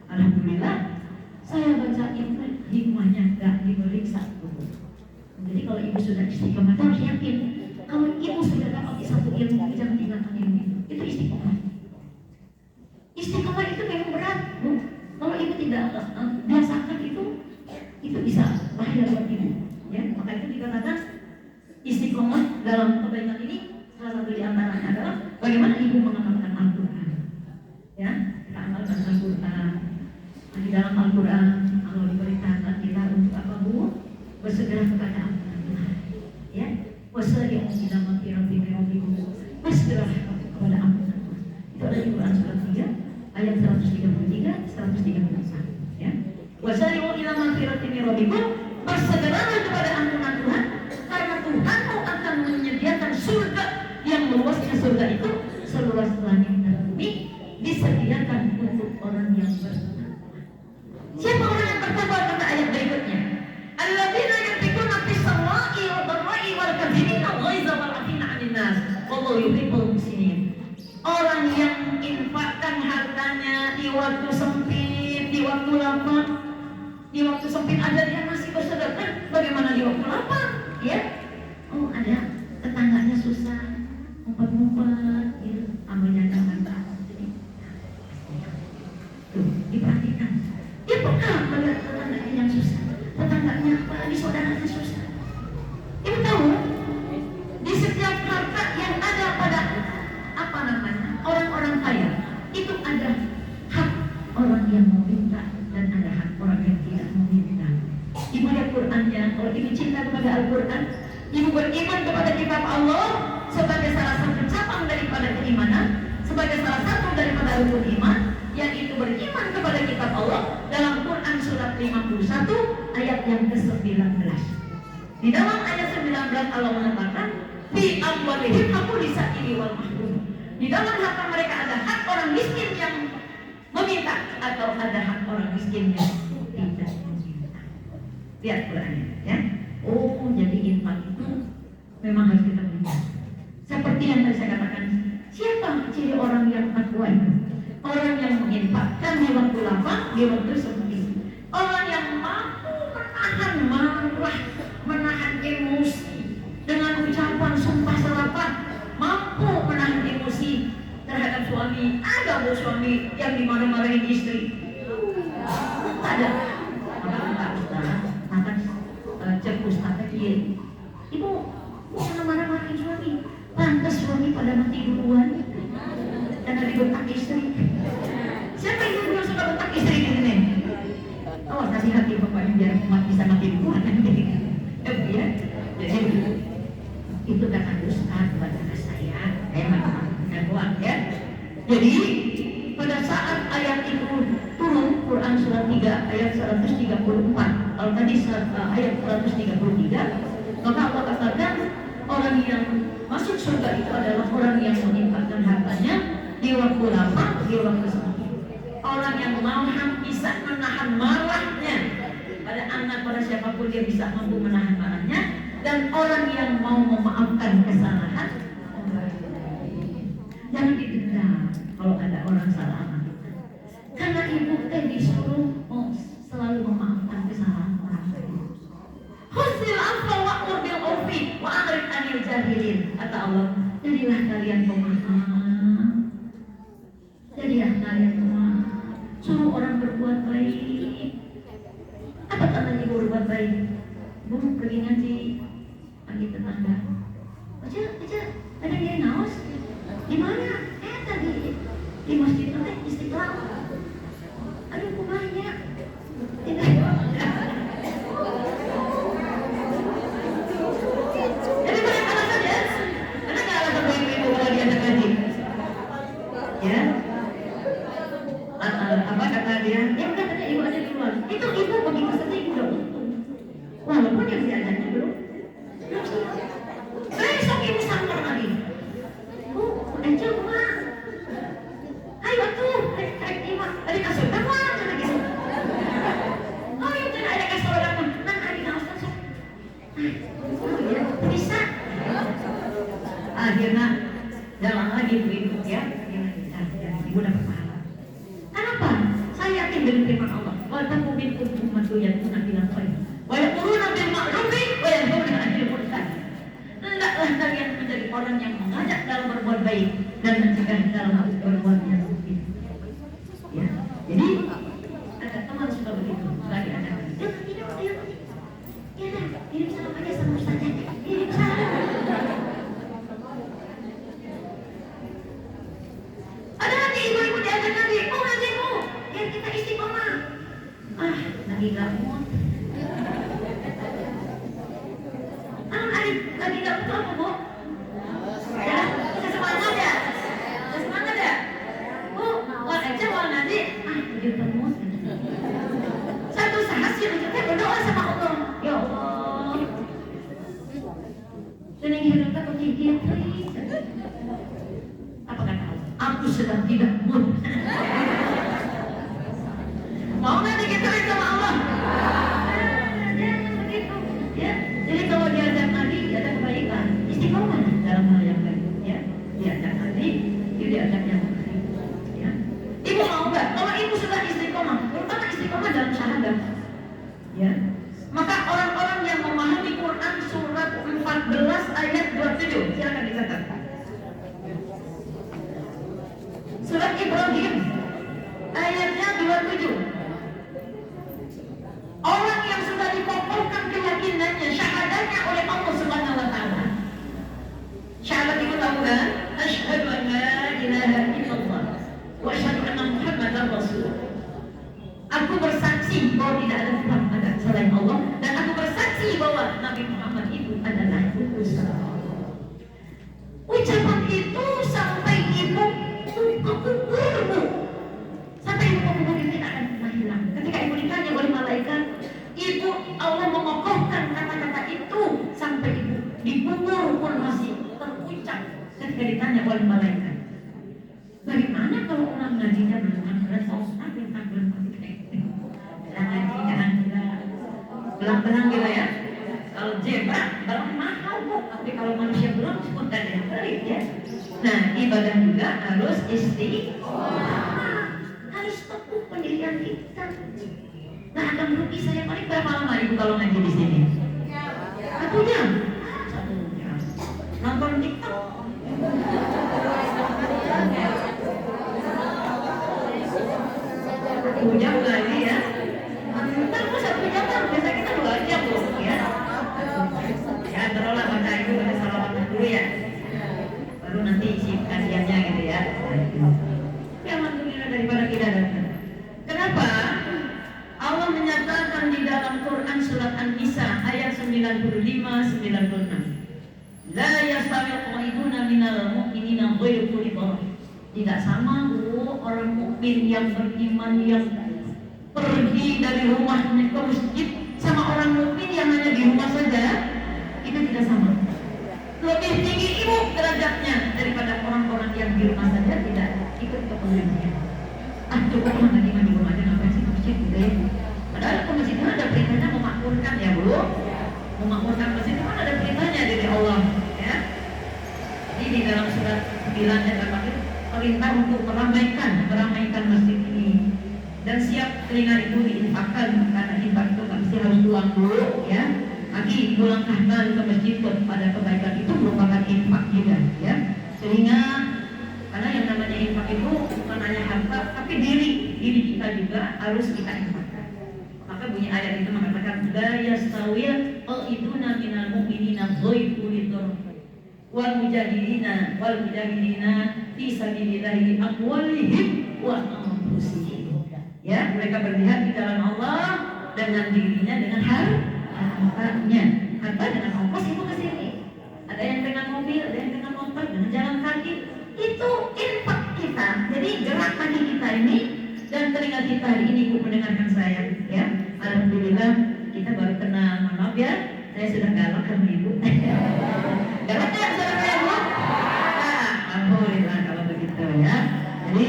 Alhamdulillah, saya baca hikmahnya nggak diberi satu. Jadi kalau ibu sudah istiqomah, harus yakin kalau ibu sudah dapat satu ilmu, jangan tinggalkan ilmu itu istiqomah. Istiqomah itu memang berat, Bu. Kalau ibu tidak biasakan itu bisa bahaya buat ibu. Ya, maka itu dikatakan istiqomah dalam kebaikan ini salah satu di antaranya adalah bagaimana ibu mengamalkan Al-Quran. Ya, kita amalkan Al-Quran. Di dalam Al-Quran Allah diberitakan kita untuk apa, Bu? Bersegera kepada ampunan Tuhan. Ya, wasari'u ila magfiratin min rabbikum. Bersegera kepada ampunan Tuhan. Itu ada di Quran surat 3 ayat 133 134. Ya. Wasari'u ila magfiratin min rabbikum. Bersegeralah kepada ampunan Tuhan, karena Tuhanmu akan menyediakan surga yang luasnya surga itu seluas langit dan bumi, disediakan untuk orang yang bertakwa. Siapa orang yang bertakwa? Kata ayat berikutnya, alladzina yunfiquna fis-sarra'i wad-dharra'i wal kadhibina al-ghaiza wal 'afina 'anil nas wallahu yuhibbul muhsinin. Orang yang infakkan hartanya di waktu sempit, di waktu lapang. Di waktu sempit ada dia masih bersedekah, bagaimana di waktu lapang? Ya, oh ada tetangganya susah, ngumpet-ngumpet, ya, ambilnya jangan tahu. Tuh, diperhatikan. Dia peka melihat tetangganya yang susah, tetangganya apalagi saudaranya susah. Ibu tahu, di setiap harta yang ada pada apa namanya orang-orang kaya itu ada hak orang yang meminta dan ada hak orang yang tidak meminta. Ibu lihat Qurannya, kalau ibu cinta kepada Al-Quran, ibu beriman kepada kitab Allah sebagai salah satu cabang daripada keimanan, sebagai salah satu daripada rukun iman, yaitu beriman kepada kitab Allah. Dalam Quran surat 51 ayat yang ke-19. Di dalam ayat 19 Allah mengatakan, fi amwalihim haqqul lisa'ili wal mahrum. Di dalam harta mereka ada hak orang miskin yang meminta atau ada hak orang miskin yang tidak meminta. Lihat Qurannya, ya. Oh, jadi infak itu memang harus kita berikan. Seperti yang tadi saya katakan, siapa ciri orang yang takwa itu? Orang yang menginfakkan di waktu lapang, di waktu sempit. Orang yang mampu menahan marah, menahan emosi dengan ucapan sumpah serapah, mampu menahan emosi terhadap suami. Ada bu suami yang dimarah-marahin istri? Ada. Maka Ustaz, maka cek Ustaz tadi, ibu jangan marah-marahin suami. Pantas suami pada mati duluan dan ada bentak istri. Siapa yang dulu suka bentak istri di sini? Oh, kasih hati bapaknya biar umat bisa mati duluan. Ya, jadi itu kata Ustaz kepada saya kuat ya. Jadi pada saat ayat itu turun, Quran surat 3 ayat 134, kalau tadi ayat 133, maka Allah katakan orang yang masuk surga itu adalah orang yang menginfakkan hartanya di waktu lapang, di waktu sempit. Orang yang bisa menahan marahnya pada anak, pada siapapun dia bisa mampu menahan marahnya, dan orang yang mau memaafkan kesalahan. Jangan didendam kalau ada orang salah amalan. Karena ibu disuruh selalu memaafkan kesalahan orang lain. Husnul afwa wa'mur bil 'urfi wa a'rid 'anil jahilin. Kata Allah, jadilah kalian pemaaf. Jadilah kalian pemaaf. Suruh orang berbuat baik. Apa tandanya berbuat baik? Bu, pergi ngaji, pagi tetangga. Baca, ada dia naos. Di mana? Tadi di masjid Istiqlal. Aduh, kok banyak. Tidak. Ya, apa kata dia? Ya udah, katanya ibu ada di luar. Itu ibu begitu saja ibu udah untung. Walaupun yang diajaknya belum. Besok ibu samper lagi. Bu, udah jauh mah. Ayo tuh, tarik ibu. Ada kasur kan mah, kata gitu. Oh itu ada kasur kan mah. Nah, hari naos kan sok. Oh ya, bisa. Akhirnya jalan lagi begitu ya. Ibu dapat pahala. Kenapa? Saya yakin dengan firman Allah. Wa takum minkum ummatun yad'una ila khair wa ya'muruna bil ma'rufi wa yanhauna 'anil munkar. Hendaklah kalian menjadi orang yang mengajak dalam berbuat baik dan mencegah dalam berbuat yang buruk. Ya. Jadi ada teman suka begitu, suka diajak. Ya dah, hidup sama aja sama ustaznya. Hidup sama. Ada nanti ibu-ibu diajak nanti, oh nanti bu, biar kita istiqomah. Ah, lagi gak mood. Lagi gak mood apa bu? Ya, bisa semangat ya? Bisa semangat ya? Bu, wal aja wal nanti. Ah, begitu mood. Satu saat sih kita berdoa sama Allah. Ya Allah. Dan yang hidup tak berjigit. Apa kata Allah? Aku sedang tidak mood. Mau nanti kita sama Allah? Jangan begitu. Ya, jadi kalau diajak Nabi, diajak kebaikan, istiqomah dalam hal yang baik. Ya, diajak Nabi, diajak yang baik. Ya, ibu mau nggak? Kalau ibu sudah istiqomah, terutama istiqomah dalam syahadat. Ya, maka orang-orang yang memahami Quran surat 14 ayat 27, silakan dicatat. Surat Ibrahim ayatnya 27. Orang yang sudah dikokohkan keyakinannya, syahadatnya oleh Allah Subhanahu wa taala. Syahadat itu tahu kan? Asyhadu an la ilaha illallah wa asyhadu anna Muhammadar Rasulullah. Aku bersaksi bahwa tidak ada Tuhan selain Allah dan aku bersaksi bahwa Nabi Muhammad itu adalah utusan Allah. Ucapan itu sampai ibu kuburmu, sampai ibu kubur ini akan hilang. Ketika ibu ditanya oleh malaikat, ibu Allah mengokohkan kata-kata itu sampai ibu dikubur pun masih terucap. Ketika ditanya oleh malaikat, bagaimana kalau orang ngajinya belang-belang belang-belang gitu ya? Kalau zebra belang mahal bu, tapi kalau manusia belang pun ada yang beli ya. Nah, ibadah juga harus istiqomah, harus teguh pendirian kita. Nah, akan rugi saya paling berapa lama ibu kalau ngaji di sini? 1 jam. 1 jam. Nonton TikTok. 1 jam lagi ya. Ntar mau 1 jam kan? Biasa kita 2 jam loh ya. Ya, terulah baca itu pada salawat dulu ya. Baru nanti isi kajiannya gitu ya. Ya, alhamdulillah daripada kita datang. Kenapa? Allah menyatakan di dalam Quran surat An-Nisa ayat 95-96. La yastawil qaiduna minal mu'minina ghairu ulil darari. Tidak sama bu, orang mukmin yang beriman yang pergi dari rumahnya ke masjid sama orang mukmin yang hanya di rumah saja, itu tidak sama. Lebih tinggi ibu derajatnya daripada orang-orang yang di rumah saja tidak ikut ke pengajian. Ah, cukup ngaji di rumah aja, ngapain sih ke masjid gitu ya? Padahal ke masjid itu ada perintahnya memakmurkan ya bu. Memakmurkan masjid itu kan ada perintahnya dari Allah ya. Jadi di dalam surat 9 ayat 8 perintah untuk meramaikan masjid ini. Dan siap telinga itu diinfakkan, karena infak itu nggak mesti harus pulang dulu ya. Lagi pulangkan ke masjid pada kebaikan itu merupakan infak juga ya. Sehingga karena yang namanya infak itu bukan hanya harta, tapi diri kita juga harus kita infakkan. Maka bunyi ayat itu mengatakan la yastawil qaiduna minal mu'minina ghairu lidhar wal mujahidina fi sabilillahi amwalihim wa anfusihim. Ya, mereka berjihad di jalan Allah dengan dirinya, dengan hartanya. Harta dengan ongkos itu ke sini. Ada yang dengan mobil, ada yang dengan motor, dengan jalan kaki. Itu infak kita. Jadi sehingga kita hari ini Ibu mendengarkan saya, ya. Alhamdulillah kita baru kenal, maaf ya, saya sudah galak sama Ibu. Galak ya, saudara Ibu? Nah, alhamdulillah kalau begitu ya. Jadi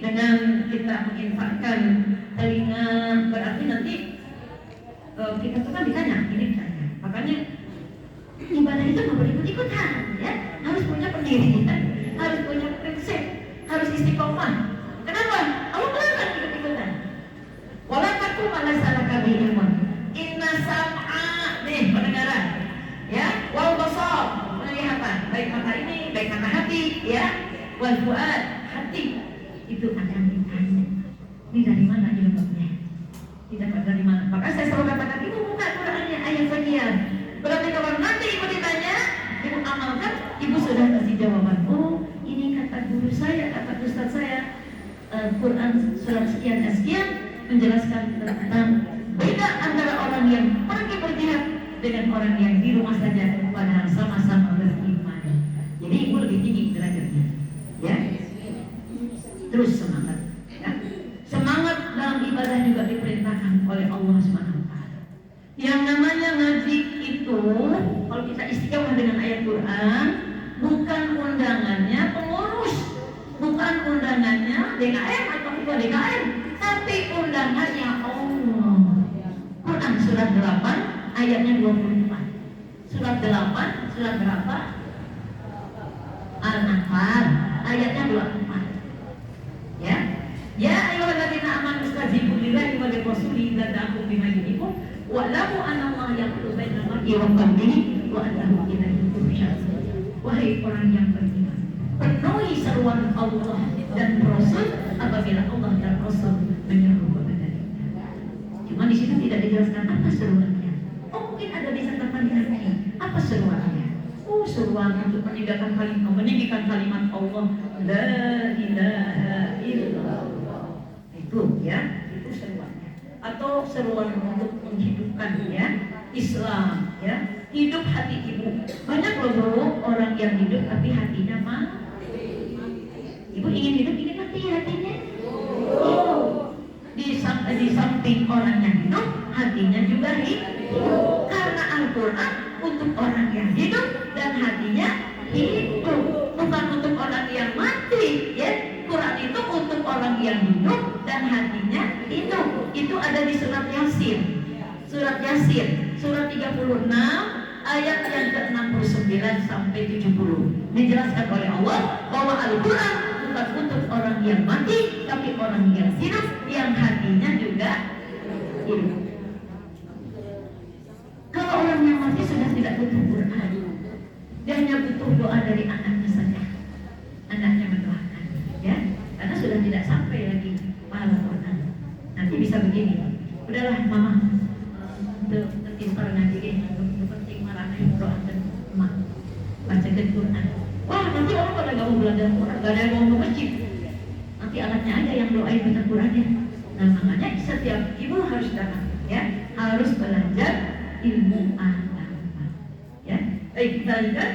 dengan kita menginfakkan telinga, berarti nanti kita tuh kan ditanya, ini ditanya. Makanya ibadah itu nggak boleh ikut-ikutan, ya. Harus punya pendirian, harus punya prinsip, harus istiqomah. Kenapa? Allah melarang ikut-ikutan. Wala taku malah salah kami ilmu. Inna sam'a nih pendengaran, ya. Wal basar penglihatan, baik mata ini, baik mata hati, ya. Wal fuad hati itu akan ditanya. Ini dari mana ilmunya? Didapat dari mana? Maka saya selalu katakan ibu buka Qurannya ayat sekian. Berarti kalau nanti ibu ditanya, ibu amalkan, ibu sudah kasih jawaban. Oh, ini kata guru saya, kata ustaz saya, Quran surat sekian sekian menjelaskan tentang beda antara orang yang pergi berjihad dengan orang yang di rumah saja padahal sama-sama beriman. Jadi ibu lebih tinggi derajatnya, ya. Terus semangat, ya. Semangat dalam ibadah juga diperintahkan oleh Allah SWT. Yang namanya ngaji itu, kalau kita istiqomah dengan ayat Quran, bukan undangannya pengurus, bukan undangannya DKM atau ketua DKM, tapi undangannya Allah. Quran surat 8 ayatnya 24. Surat 8, surat berapa? Al-Anfal ayatnya 24. Ya. Ya ayyuhalladzina amanu istajibu lillahi wa lirrasuli idza da'akum lima yuhibbukum wa'lamu anna Allaha yahulu bainal mar'i wa qalbihi wa annahu ilaihi turja'un. Wahai orang yang beriman, penuhi seruan Allah dan Rasul apabila Allah dan Rasul menyeru kepada kita. Cuma di situ tidak dijelaskan apa seruannya. Oh, mungkin ada di catatan kaki. Apa seruannya? Oh, seruan untuk meninggikan kalimat Allah, la ilaha illallah. Itu ya, itu seruannya. Atau seruan untuk menghidupkan ya Islam, ya. Hidup hati ibu. Banyak loh orang yang hidup tapi hatinya mati. Ibu ingin hidup, ingin mati hatinya. Oh. Di samping orang yang hidup, hatinya juga hidup. Karena Al-Quran untuk orang yang hidup dan hatinya hidup, bukan untuk orang yang mati, ya. Quran itu untuk orang yang hidup dan hatinya hidup. Itu ada di surat Yasin. Surat Yasin, surat 36 ayat yang ke-69 sampai 70. Dijelaskan oleh Allah bahwa Al-Quran bukan untuk orang yang mati, tapi orang yang hidup, yang hatinya juga hidup. Kalau orang yang mati sudah tidak butuh Quran, dia hanya butuh doa dari anaknya saja. Anaknya mendoakan, ya, karena sudah tidak sampai lagi pahala Quran. Nanti bisa begini, udahlah mama, untuk istighfar ngaji ini, untuk penting marahnya doakan emak, bacakan Quran. Wah, nanti orang pada gak mau belajar Quran, gak ada yang mau ke masjid. Nanti anaknya aja yang doain baca Qurannya. Nah, makanya setiap ibu harus datang, ya, harus belajar ilmu agama, ya. Baik, kita lihat,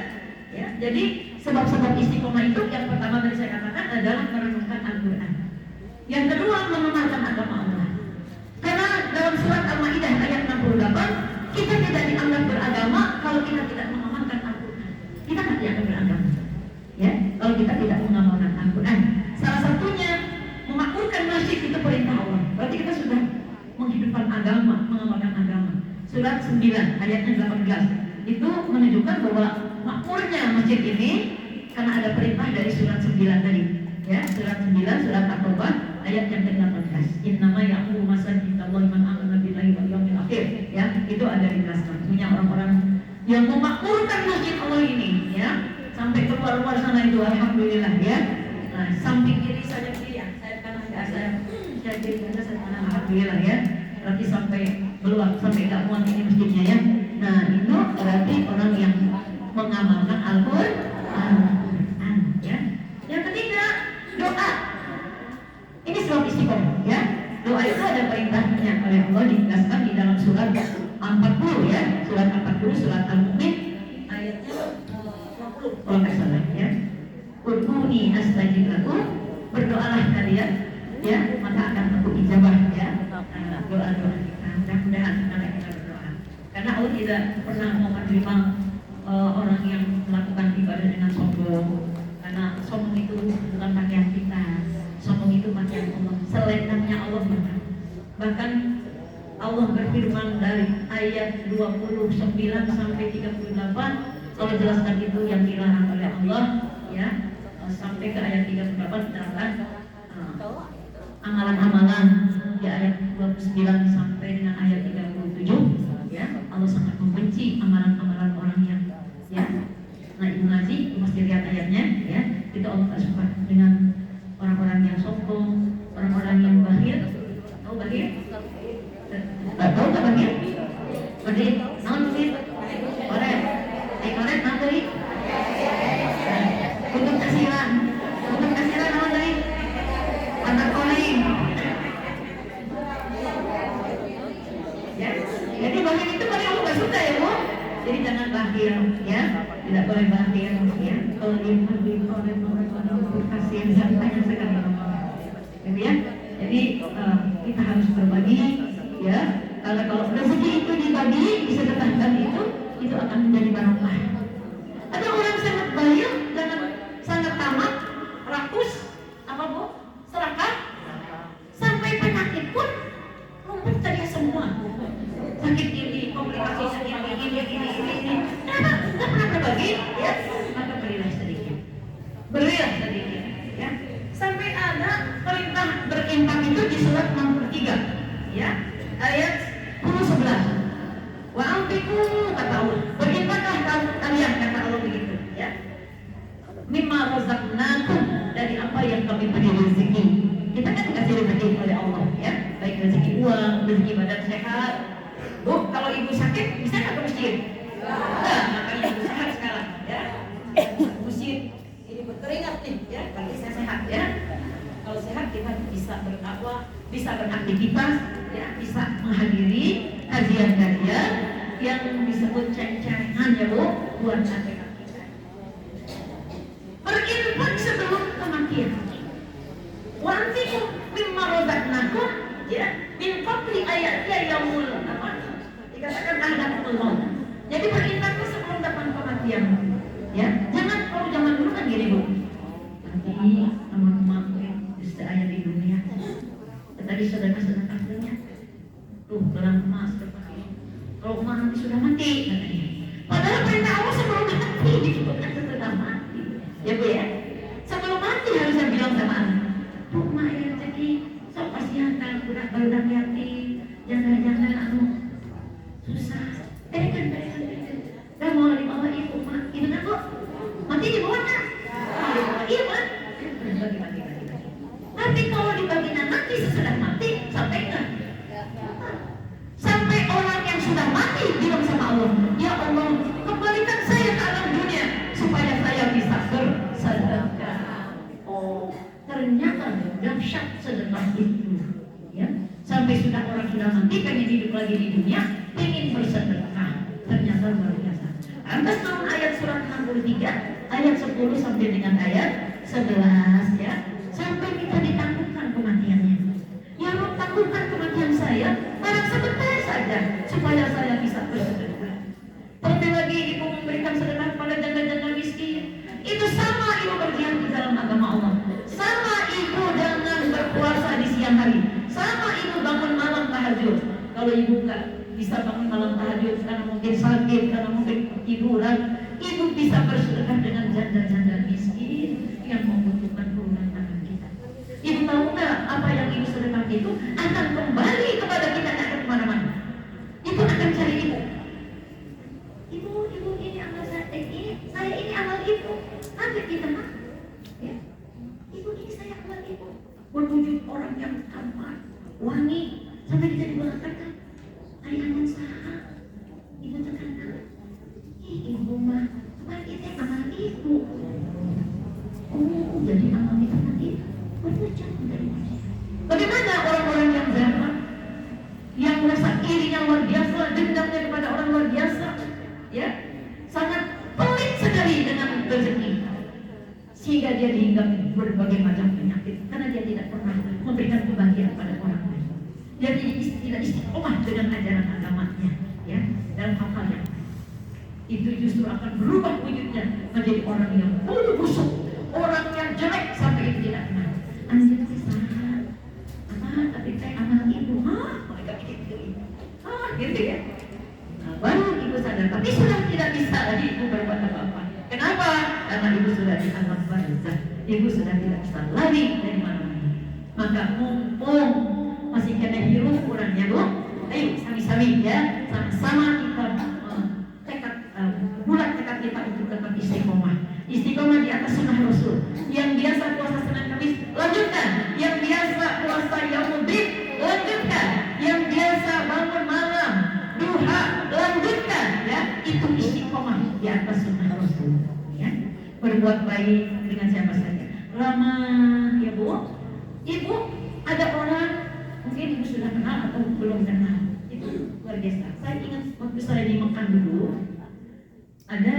ya. Jadi sebab-sebab istiqomah itu yang pertama tadi saya katakan adalah merenungkan Al-Quran. Yang kedua, mengamalkan agama Allah. Karena dalam surat Al-Maidah ayat 68, kita tidak dianggap beragama kalau kita tidak mengamalkan Al-Quran. Kita tidak dianggap beragama, ya, kalau kita tidak mengamalkan Al-Quran. Salah satunya memakmurkan masjid, itu perintah Allah. Berarti kita sudah menghidupkan agama, mengamalkan agama. Surat 9 ayatnya 18 itu menunjukkan bahwa makmurnya masjid ini karena ada perintah dari surat 9 tadi, ya. Surat 9 surat At-Taubah ayat yang ke-18. Innama ya'muru masajidallahi man amana billahi wal yawmil akhir, ya. Itu ada dijelaskan. Punya orang-orang yang memakmurkan masjid Allah ini, ya, sampai keluar-luar sana itu alhamdulillah, ya. Nah, samping kiri saja kiri, ya. Saya kanan saya kiri saja saya kanan, alhamdulillah, ya. Berarti sampai keluar, sampai enggak muat ini masjidnya, ya. Nah, itu berarti orang yang mengamalkan Al-Quran, ya. Yang ketiga, doa. Ini sebab istiqomah, ya. Doa itu ada perintahnya oleh Allah, dijelaskan di dalam surat 40, ya. Surat 40, surat Al-Mu'min ayatnya 20 kalau nggak salah, ya. Ud'uni astajib lakum, berdoalah kalian, ya, maka maka akan aku ijabah ya doa-doa kita. Mudah-mudahan kita berdoa. Karena Allah tidak pernah mau menerima orang yang melakukan ibadah dengan sombong. Karena sombong itu bukan pakaian kita, sombong itu pakaian Allah. Selendangnya Allah bukan. Bahkan Allah berfirman dari ayat 29 sampai 38, Allah jelaskan itu yang dilarang oleh Allah ya, sampai ke ayat 38 diterangkan amalan-amalan di ayat 29 sampai dengan ayat 37 ya. Allah sangat membenci amalan-amalan orang yang ya. Nah, Ibu ngaji mesti lihat ayatnya ya. Itu Allah tak suka dengan orang-orang yang sombong, orang-orang yang bakhil. Tahu bakhil? Tahu tak bakhil? Bakhil, naon bakhil? Korek. Korek naon tadi? Untuk kasiran naon tadi? Anak koling. Ya. Jadi bakhil itu paling Allah tak suka ya, Bu. Jadi jangan bakhil ya. Tidak boleh bakhil ya. Kalau dia oleh kasihan banyak sekali. Gitu ya. Jadi kita harus berbagi ya. Kalau rezeki itu dibagi, disedekahkan itu akan menjadi barokah. Ada orang sangat bakhil, sangat tamak, rakus, apa Bu? Serakah, sampai penyakit pun lumpuh tadi semua. Sakit ini, komplikasi sakit ini. Kenapa? Nggak pernah berbagi ya? Maka berilah sedikit ya. Sampai ada perintah berinfak itu di surat 63 ya, ayat 10-11. Wa anfiqu kata Allah, berinfaklah kalian kata Allah begitu ya. Mimma razaqnakum, dari apa yang kami beri rezeki. Kita kan dikasih rezeki oleh Allah ya, baik rezeki uang, rezeki badan sehat. Bu, kalau ibu sakit bisa nggak ke masjid? Nah, makanya ibu sehat sekarang ya. Masjid ini berkeringat nih ya, berarti saya sehat ya. Kalau sehat kita bisa berdakwah, bisa beraktivitas ya, bisa menghadiri kajian-kajian yang disebut ceng-cengan ya Bu, buat akhirat kita. Berinfak sebelum kematian. Wa anfiqu mimma razaqnakum ya, min qabli ayati yaumul apa? Dikatakan ahadakumul maut. Jadi berinfaknya sebelum datang kematian. Ya, jangan kalau zaman dulu kan gini Bu. Nanti teman-teman bisa ayat di dunia. Tadi sedekah dunia. Tuh gelang emas terpakai. Kalau emas nanti sudah mati katanya. Padahal perintah Allah sebelum mati disebutkan setelah mati. Ya Bu ya. Sebelum mati harusnya bilang sama anak. Bu, mak ya jadi sok kasihan budak yatim, janda-janda anu susah. Berikan. Dan mau dibawa ibu mak, itu kan Bu? Mati di bawah nak? Iya Mak. Bagi. Tapi kalau dibagikan nanti sesudah mati, sampai enggak? Sampai orang yang sudah mati bilang sama Allah, ya Allah, kembalikan saya ke alam dunia supaya saya bisa bersedekah. Oh, ternyata dahsyat sedekah itu. Ya, sampai orang sudah mati pengen hidup lagi di dunia, pengen bersedekah. Ternyata luar biasa. Lantas tahun ayat surat 63 ayat 10 sampai dengan ayat 11 ya, sampai kita ditangguhkan kematiannya. Ya Rob, tangguhkan kematian saya barang sebentar saja supaya saya bisa bersedekah. Terlebih lagi ibu memberikan sedekah kepada janda-janda miskin, itu sama ibu berjihad di dalam agama Allah, sama ibu dengan berpuasa di siang hari, sama ibu bangun malam tahajud. Kalau ibu nggak bisa bangun malam tahajud karena mungkin sakit, karena mungkin tiduran, ibu bisa bersedekah dengan janda-janda miskin yang membutuhkan rumah tangga kita. Ibu tahu nggak apa yang ibu sedekah itu akan kembali kepada kita, akan kemana-mana. Ibu akan cari ibu. Ibu ini amal saya ini amal ibu. Nanti kita mah, ya. Ibu ini saya amal ibu. Berwujud orang yang tampan, wangi, sampai kita diberkatkan. Ayahan saha, ibu terkenal. Ibu mah, itu amal ibu. Oh, jadi amal itu nanti berwujud dari manusia. Bagaimana orang-orang yang jahat, yang merasa irinya luar biasa, dendamnya kepada orang luar biasa, ya, sangat pelit sekali dengan rezeki, sehingga dia dihinggapi berbagai macam penyakit karena dia tidak pernah memberikan kebahagiaan itu justru akan berubah wujudnya menjadi orang yang busuk, orang yang jelek sampai itu tidak kenal. Anak itu salah, tapi saya anak ibu, mereka gitu, gitu ya. Nah, baru ibu sadar, tapi sudah tidak bisa lagi ibu berbuat apa-apa. Kenapa? Karena ibu sudah dianggap barzah, ibu sudah tidak bisa lari dari mana-mana. Maka mumpung masih kena hirup kurangnya bu, ayo sami-sami ya, sama-sama kita bulat tekad kita untuk tetap istiqomah. Istiqomah di atas sunnah Rasul. Yang biasa puasa Senin Kamis, lanjutkan. Yang biasa puasa Yaumuddin, lanjutkan. Yang biasa bangun malam, duha, lanjutkan. Ya, itu istiqomah di atas sunnah Rasul. Ya, berbuat baik dengan siapa saja. Ramah, ya bu. Ibu, ada orang mungkin ibu sudah kenal atau belum kenal. Itu luar biasa. Saya ingat waktu saya di Mekah dulu, ada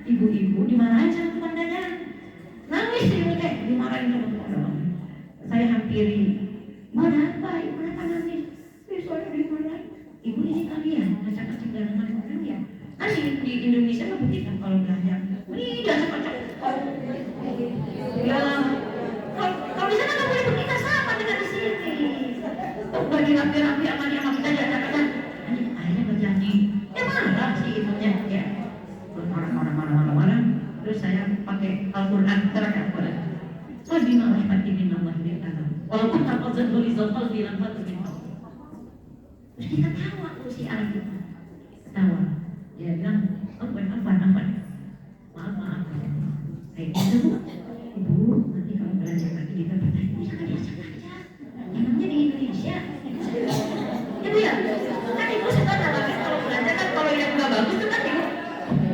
ibu-ibu dimarahin sama tetangganya, nangis ibu teh, dimarahin sama tetangganya. Saya hampiri, mana apa ibu kenapa nangis? Soalnya dimarahin. Ibu ini kalian ngacak-ngacak dagangan kalian. Kan di Indonesia kan begitu kalau belanja, ini ngacak-ngacak. Ya, kalau di sana nggak boleh begitu sama dengan di sini. Bagi rapi-rapi sama kita ngacak-ngacak. Akhirnya berjanji, ya marah sih ibunya ya. Marah. Terus saya pakai Al-Quran, terakhir Al-Quran. Fadina rahmati minallah bi'alam. Walaupun terpaksa tulisan bilang fatu minallah. Terus kita tawa tuh si anak itu. Tawa. Dia bilang, apa? Maaf. Kayak gitu bu. Ibu, nanti kalau belanja lagi kita bertanya, bisa kan diajak aja. Emangnya di Indonesia? Ya bu ya. Kan ibu suka lagi kalau belanja kan kalau yang nggak bagus itu kan ibu.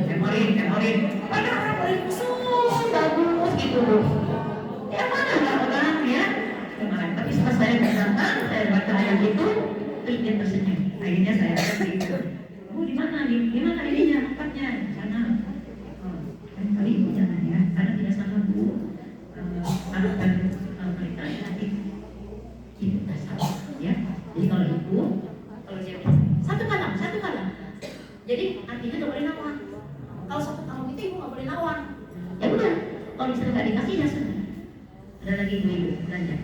Kemorin. Ada orang bagus gitu loh. Ya mana nggak orang ya? Kemarin, tapi setelah saya datang, saya baca ayat itu, terus dia tersenyum. Akhirnya saya gitu. Bu di mana ininya tempatnya? Di sana. Kali ibu jangan ya, karena tidak salah bu. Anak dan mereka nanti kita salah ya. Jadi kalau ibu, kalau dia satu kalam. Jadi artinya nggak boleh nawar. Kalau satu tahun itu ibu nggak boleh nawar. Ya udah, kalau misalnya nggak dikasih ya sudah. Ada lagi ibu belanja.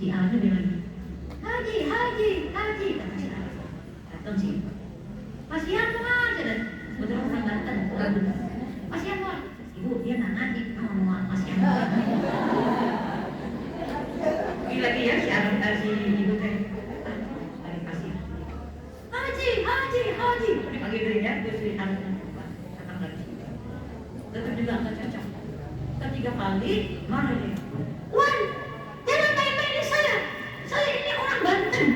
Si A itu bilang, haji, kata si A. Datang si ibu. Kasihan mah, betul orang datang. Kasihan mah, ibu dia nggak ngaji, mau kasihan mah. Lagi ya si A si ibu kayak, kasihan. Haji. Dipanggil dirinya, terus datang lagi. Tetap juga nggak cocok. Ketiga kali, marah dia. Wan, jangan main-main saya. Saya ini orang Banten.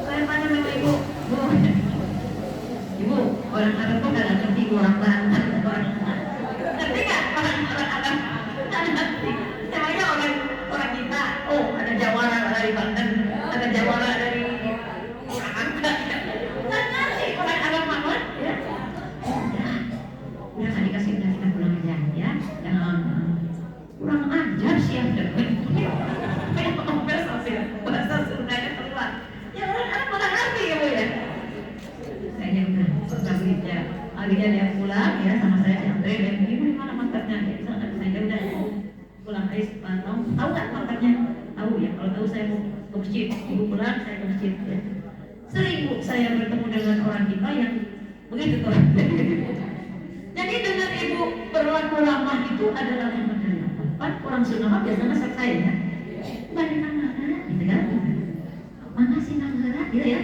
Saya tanya sama ibu, ibu, orang Arab kok nggak ngerti orang Banten, ngerti nggak orang Arab? Nggak ngerti. Namanya orang kita. Oh, ada Jawara dari Banten, ada Jawara dari orang Angka. Nggak ngerti orang Arab mama, ya. Udah nggak dikasih, udah kita pulang aja, ya. Jangan kurang ajar sih yang dengerin. Kayak ngomel sampai bahasa Sundanya keluar. Ya orang Arab mana ngerti ya bu ya. Kayaknya udah begitu ya. Akhirnya dia pulang ya sama saya si Andre dan ibu di mana maktabnya? Ya bisa nggak saya udah pulang Ais tahu nggak maktabnya? Tahu ya. Kalau tahu saya mau ke masjid. Ibu pulang saya ke masjid ya. Sering bu saya bertemu dengan orang kita yang begitu tuh. Jadi dengan ibu berlaku ramah itu adalah rahmat dari Allah. Kan orang Sunda biasanya masak saya ya. Balik nanggara, gitu kan? Makasih nanggara, gitu ya.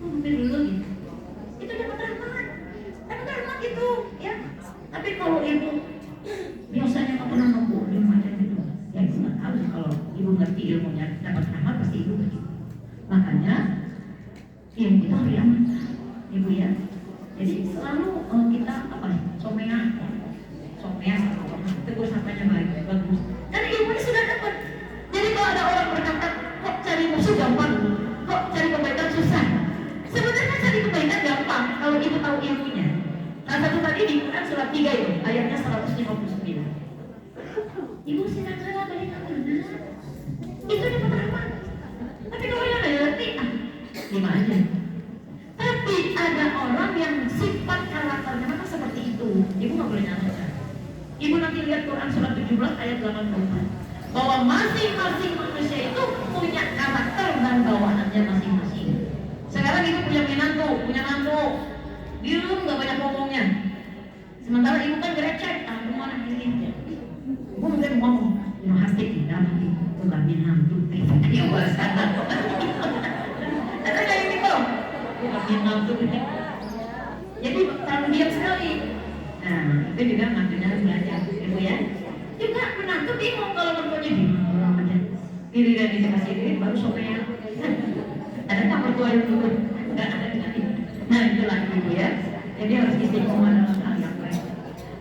Hampir dulu gitu. Itu dapat rahmat itu, ya. Tapi kalau ibu biasanya nggak pernah nunggu macam itu, ya ibu nggak tahu sih kalau ibu ngerti ilmunya dapat rahmat pasti ibu begitu. Makanya ilmu itu harus diamalkan, ibu ya. Jadi selalu kita apa nih, somea, tegur sapanya bagus. Karena ilmunya sudah dapat. Jadi kalau ada orang berkata, kok cari musuh gampang, kok cari kebaikan susah. Sebenarnya cari kebaikan gampang kalau ibu tahu ilmunya. Salah satu tadi di Quran surat 3 itu, ayatnya 159. Ibu silakan balik ke mana? Itu dapat rahmat. lima aja. Tapi ada orang yang sifat karakternya memang seperti itu. Ibu nggak boleh nyalakan. Ibu nanti lihat Quran surat 17 ayat 84 bahwa masing-masing manusia itu punya karakter dan bawaannya masing-masing. Sekarang ibu punya mantu, diem nggak banyak ngomongnya. Sementara ibu kan gerecek, kemana ini? Ibu mungkin ngomong, hati tidak nanti bukan mantu, dia bahasa. Ada kayak gitu, bukan mantu gitu. Jadi terlalu diam sekali. Nah, itu juga mantunya harus belajar, ibu ya. Juga menantu bingung kalau mertuanya bingung aja. Giliran dikasih duit baru somel. Ada tak mertua yang dulu? Enggak ada lagi. Nah, itulah ibu ya. Jadi harus istiqomah dalam hal yang baik.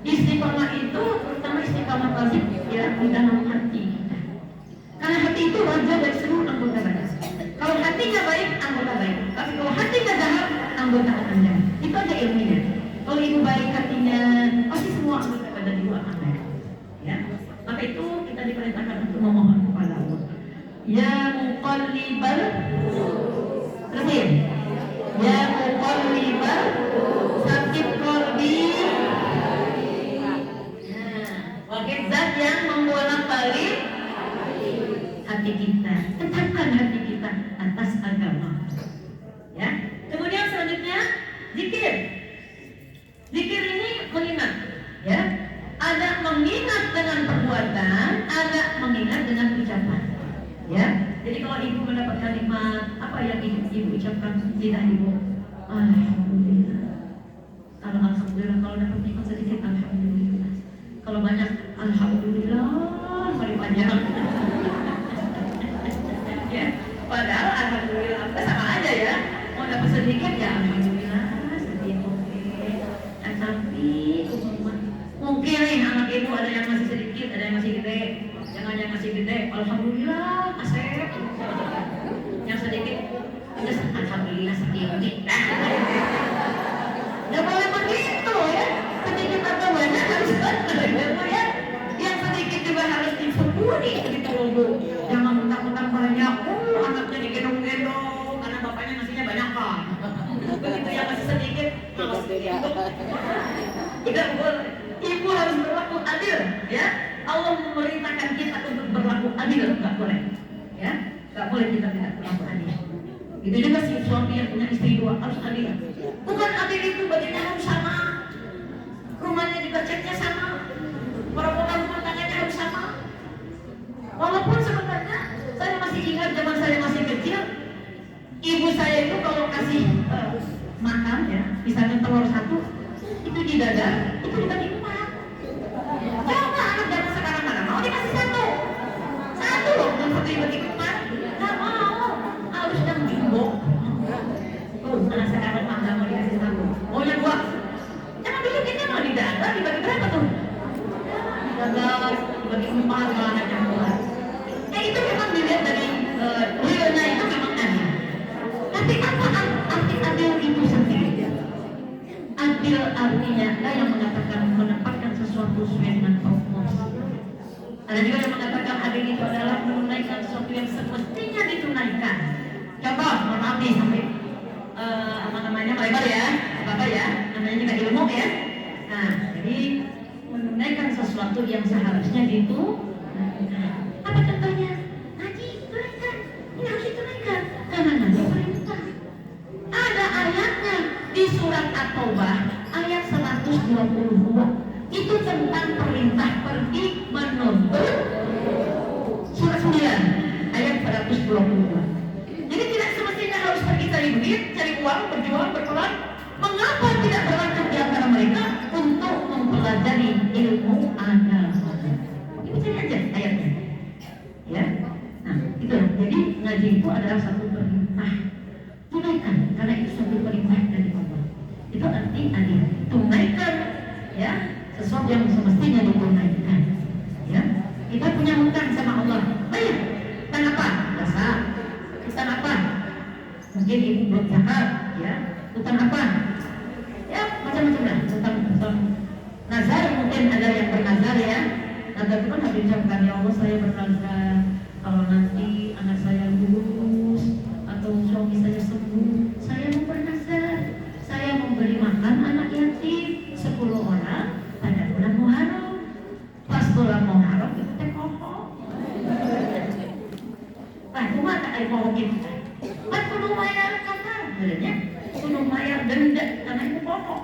Istiqomah itu terutama istiqomah wajib ya di dalam hati kita. Karena hati itu raja dari seluruh anggota badan. Kalau hatinya baik, anggota baik. Tapi kalau hatinya jahat, anggota akan jahat. Itu aja ilmunya. Kalau ibu baik hatinya, pasti semua anggota badan ibu akan baik. Ya, maka itu kita diperintahkan untuk memohon kepada Allah. Ya muqallibal Terus ya muqallibal sabit qalbi. Wakil zat yang membolak-balik hati kita, tetapkan hati kita atas agama. Ya. Kemudian selanjutnya zikir. Zikir ini mengingat, ya. Ada mengingat dengan perbuatan, ada mengingat dengan ucapan. Ya. Jadi kalau ibu mendapatkan nikmat, apa yang ibu ucapkan? Tidak ibu. Alhamdulillah. Kalau alhamdulillah, kalau dapat nikmat sedikit, alhamdulillah. Kalau banyak, alhamdulillah. Mari panjang. Ya. Padahal alhamdulillah sama aja ya. Mau dapat sedikit ya alhamdulillah, sedikit oke. Tapi mungkin nih anak ibu ada yang masih sedikit, ada yang masih gede. Jangan yang masih gede, alhamdulillah, asep. Yang sedikit, alhamdulillah sedikit. Gak boleh begitu ya. Sedikit atau banyak harus benar ya. Yang sedikit juga harus disyukuri gitu loh. Jangan mentang-mentang banyak, anaknya digendong-gendong karena bapaknya nasinya banyak kan. Begitu yang masih sedikit, malas sedikit. Tidak boleh. Ibu harus berlaku adil, ya. Allah memerintahkan kita untuk berlaku adil, nggak boleh, ya. Nggak boleh kita tidak berlaku adil. Itu juga si suami yang punya istri dua harus adil. Bukan adil itu bagiannya harus sama, rumahnya juga catnya sama, perabotan rumah tangganya harus sama. Walaupun sebenarnya saya masih ingat zaman saya masih kecil, ibu saya itu kalau kasih makan, ya, misalnya telur satu, itu di dada, itu dibagi empat. Coba anak zaman sekarang mana mau dikasih satu loh, yang satu dibagi empat, nggak mau, harus yang jumbo. Anak sekarang mah nggak mau dikasih satu, maunya dua. Jangan dulu kita mau di dada dibagi berapa tuh? Di dada dibagi empat kalau anaknya dua. Itu memang dilihat dari realnya itu memang adil. Tapi apa arti adil itu sendiri? Adil artinya ada yang mengatakan menempatkan sesuatu sesuai dengan proporsi. Ada juga yang mengatakan adil itu adalah menunaikan sesuatu yang semestinya ditunaikan. Contoh, maaf nih sampai apa namanya melebar ya, apa ya, namanya juga ilmu ya. Nah, jadi menunaikan sesuatu yang seharusnya ditunaikan. Apa contohnya? Haji tunaikan, ini harus ditunaikan karena nanti perintah. Ada ayatnya di surat At-Taubah ayat 122 itu tentang perintah pergi menuntut. Surat 9 ayat 122. Jadi tidak semestinya harus pergi cari duit, cari uang, berjuang, berperang. Mengapa tidak berangkat di antara mereka untuk mempelajari ilmu agama? Ini cari aja ayatnya. Ya, nah itu. Jadi ngaji itu adalah satu perintah. Tunaikan, karena itu satu perintah dari Allah. Itu arti adil. Tunaikan, ya, sesuatu yang semestinya ditunaikan. Ya, kita punya hutang sama Allah. Bayar. Hutang apa? Dosa. Hutang apa? Mungkin ibu belum zakat, ya. Hutang apa? Ya, macam-macam lah. Hutang nazar, mungkin ada yang bernazar ya. Nazar itu kan harus diucapkan, ya Allah saya bernazar kalau nanti anak saya lulus atau suami saya sembuh, ay mau kita. Kan kudu bayar kamar, sebenarnya kudu bayar denda karena itu pokok.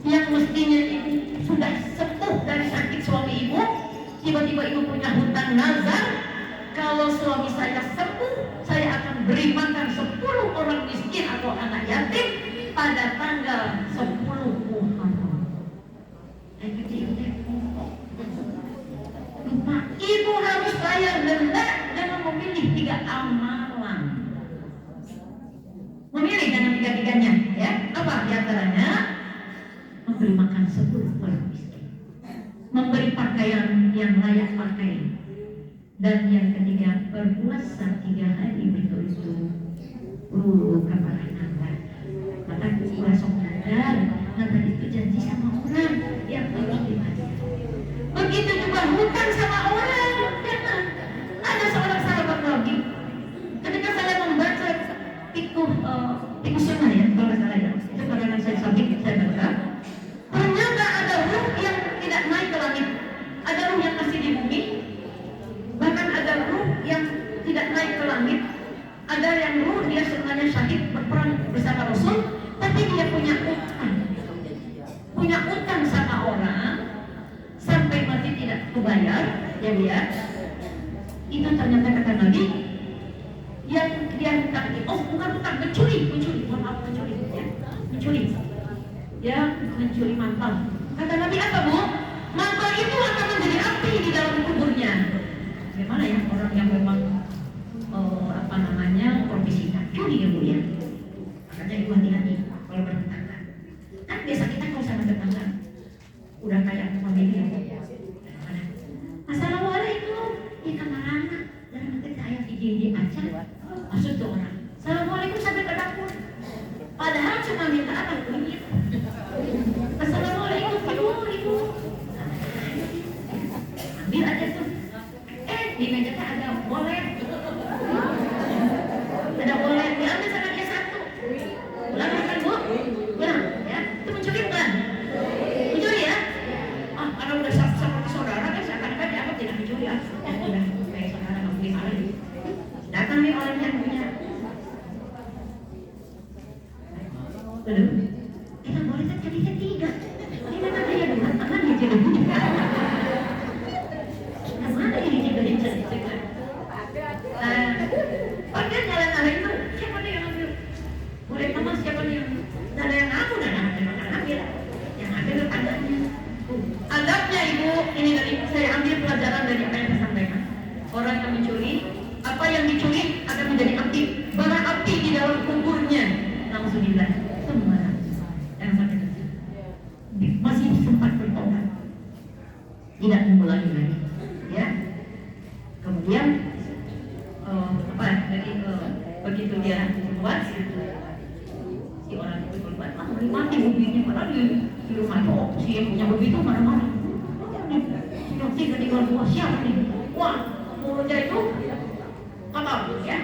Yang mestinya ibu sudah sepuh dari sakit suami ibu, tiba-tiba ibu punya hutang nazar. Kalau suami saya sembuh, saya akan beri makan 10 orang miskin atau anak yatim pada tanggal 10 Muharram. Ibu harus bayar denda dengan memilih 3 amalan. Memilih dengan 3-3-nya, ya. Apa diantaranya? Memberi makan 10 orang miskin, memberi pakaian yang layak pakai, dan yang ketiga berpuasa 3 hari berturut-turut. Kapan nazar? Maka langsung nazar itu janji sama orang yang harus dibayar. Begitu juga hutang sama orang. Jangan. Ada seorang sahabat Nabi, ketika saya membaca Tikus Sunnah, ya, kalau nggak salah ya, itu karena saya sabit saya baca. Ternyata ada ruh yang tidak naik ke langit, ada ruh yang masih di bumi, bahkan ada ruh yang tidak naik ke langit, ada yang ruh dia sebenarnya syahid berperang bersama Rasul, tapi dia punya utang sama orang sampai mati tidak kebayar, ya lihat. Itu ternyata kata Nabi yang dia hutang itu, oh bukan hutang, mencuri, mohon maaf, mencuri, ya, mencuri mantel. Kata Nabi apa bu? Mantel itu akan menjadi api di dalam kuburnya. Gimana ya orang yang memang profesi curi ya bu ya? Makanya ibu hati-hati kalau bertetangga. Kan biasa kita kalau sama tetangga udah kayak family ya. Assalamualaikum, di kamar anak dan nanti saya di aja masuk tuh orang. Assalamualaikum sampai ke dapur. Padahal cuma minta apa kunyit. Assalamualaikum ibu. Ambil aja tuh. Di meja ada bolet. Ada bolet, diambil sama dia 1. Ulang kan bu? Ulang ya. Itu mencuri bukan? Mencuri ya? Karena udah seperti saudara kan seakan-akan dianggap tidak mencuri ya. Udah kayak saudara nggak boleh malah. Datang nih orangnya punya. Aduh, kita boleh kan jadinya 3. Ini mana dia dengan tangan dia jadi bunyi. Mana ini jadi cerita? Bagian jalan-jalan itu siapa nih yang ambil? Boleh nama siapa nih yang? Ada yang aku dan ada yang ambil. Yang ambil adabnya. Adabnya ibu, ini dari saya ambil pelajaran dari apa yang saya sampaikan. Orang yang mencuri, apa yang dicuri akan menjadi api, bara api di dalam kuburnya. Alhamdulillah, semua yang sampai masih sempat bertobat, tidak mengulangi lagi, ya. Kemudian begitu dia keluar, si orang itu keluar, mati mobilnya, padahal di rumah itu si yang punya mobil itu mana-mana. Nanti ketika keluar siapa nih? Wah, mulutnya itu kotor, ya.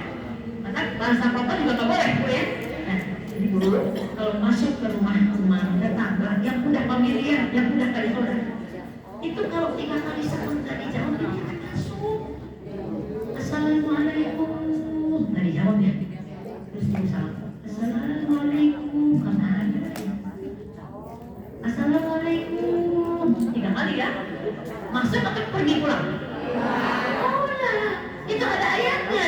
Maka bahasa kotor juga nggak boleh, bu ya. Nah, jadi dulu kalau masuk ke rumah tetangga yang udah familiar, yang udah kali saudara, itu kalau 3 kali sebentar dijawab dia akan masuk. Assalamualaikum, nggak dijawab ya. Terus dia salam, assalamualaikum, kemana? Assalamualaikum, 3 kali ya. Masuk atau pergi pulang? Oh lah, itu ada ayatnya.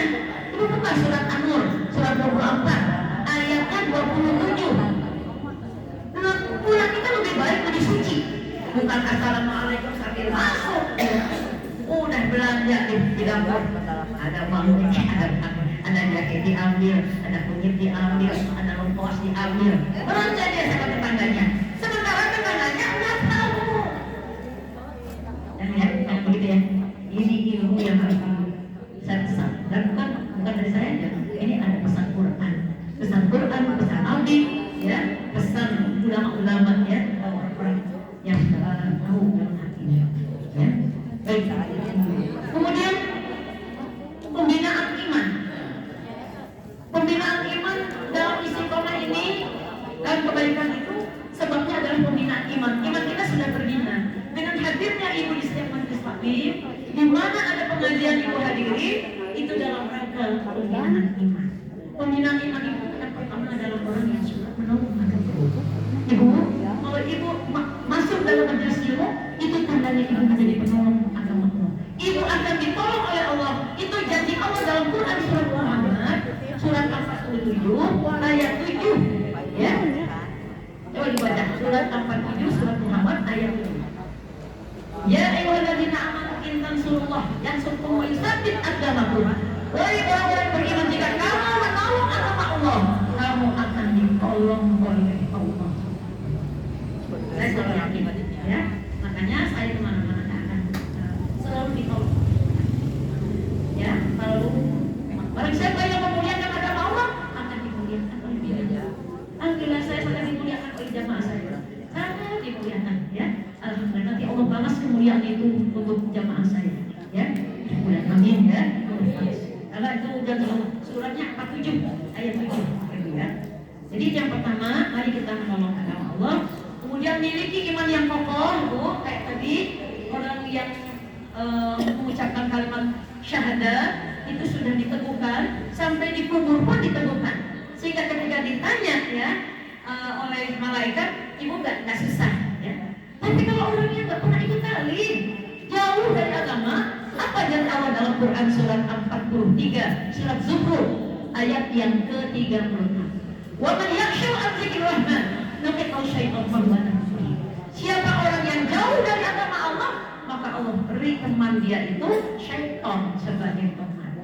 Itu bukan surat An-Nur, surat 24, ayatnya 27. Pulang kita lebih baik lebih suci. Bukan assalamualaikum sambil masuk. Udah belanja di dapur, ada bangku, ada jaket diambil, ada kunyit diambil, ada lempos diambil. Belanja dia sama tetangganya. Sementara tetangganya nggak tahu. Dan lihat begitu ya. Ini ilmu yang harus saya pesan. Dan bukan dari saya aja. Ini ada pesan Quran, pesan audit, ya, pesan ulama-ulama ya, orang-orang yang tahu dalam hatinya. Ya. Baik. Kemudian pembinaan iman. Pembinaan iman dalam istiqomah ini dan kebaikan itu sebabnya adalah pembinaan iman. Iman kita sudah terbina dengan hadirnya ibu di setiap majelis taklim, di mana ada pengajian ibu hadiri, itu dalam rangka pembinaan iman. Pembinaan iman itu yang pertama adalah orang yang suka menolong agama. Ibu, kalau ibu masuk dalam majelis ilmu, itu tandanya ibu menjadi penolong agama Allah. Ibu akan ditolong oleh Allah. Itu janji Allah dalam Quran surat Muhammad surat 47 ayat 7. Ya. Coba dibaca surat 47 surat Muhammad ayat 7. Ya ayyuhalladzina amanu in tansurullah yansurkum wa yusabbit aqdamakum. Wahai orang-orang beriman, jika kamu menolong agama Allah, kamu akan ditolong oleh Allah. Saya selalu yakin, ya. Makanya saya kemana-mana akan selalu ditolong. Ya, selalu. Barang siapa yang memuliakan agama Allah akan dimuliakan oleh dia. Alhamdulillah saya sangat dimuliakan oleh jamaah saya. Sangat dimuliakan, ya. Alhamdulillah nanti Allah balas kemuliaan itu untuk jamaah saya, ya. Amin, ya. Karena itu janji Allah. Suratnya 47 ayat 7, ya. Jadi yang pertama, mari kita menolong agama Allah. Kemudian miliki iman yang kokoh, Bu, kayak tadi orang yang mengucapkan kalimat syahadat itu sudah diteguhkan, sampai di kubur pun diteguhkan, sehingga ketika ditanya ya oleh malaikat, ibu nggak susah, ya. Tapi kalau orangnya nggak pernah ikut talim, jauh dari agama, apa janji Allah dalam Quran surat 43 surat Zukhruf ayat yang ke-36. Wa man yakhsha an dzikri rahman nuqita syaitan fawwana. Siapa orang yang jauh dari agama Allah, maka Allah beri teman dia itu syaitan sebagai teman.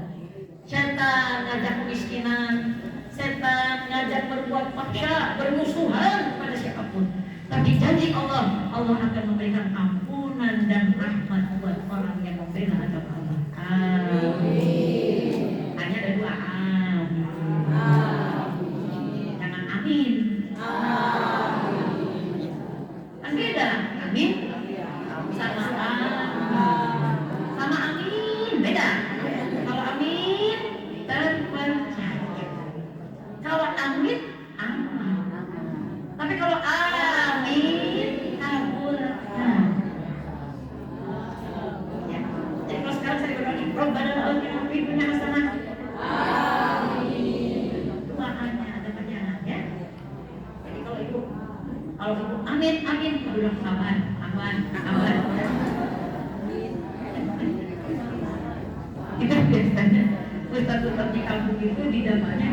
Setan ngajak kemiskinan, setan ngajak berbuat fahsya, bermusuhan pada siapapun. Tapi janji Allah, Allah akan memberikan ampunan dan rahmat buat orang yang membela agama Allah. Amin. Hanya ada dua amin. Jangan amin. Kan beda, amin sama sama amin beda. Kalau amin terpercaya, kalau amin aman. Tapi kalau amin kabulkan. Ya. Jadi kalau sekarang saya berdoa, Rabbana atina fid dunya hasanah. Amin. Doanya ada panjangan, ya. Jadi kalau ibu amin amin, udah aman. Kita biasanya ustaz-ustaz di kampung itu di dalamnya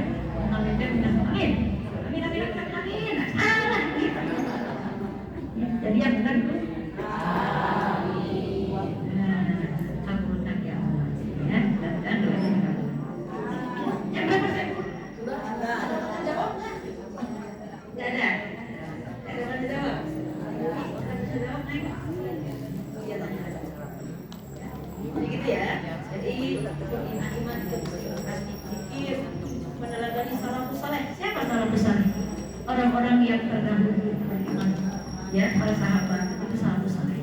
aminnya bilang amin. Salah gitu. Jadi yang benar itu kabulkan ya Allah, ya. Dan doanya kabul. Yang berapa saya? Nggak ada. Mana jawab? Jadi gitu ya. Jadi iman itu harus dipikir, meneladani salafus saleh. Siapa salafus saleh? Orang-orang yang terdahulu beriman, ya, para sahabat itu salafus saleh.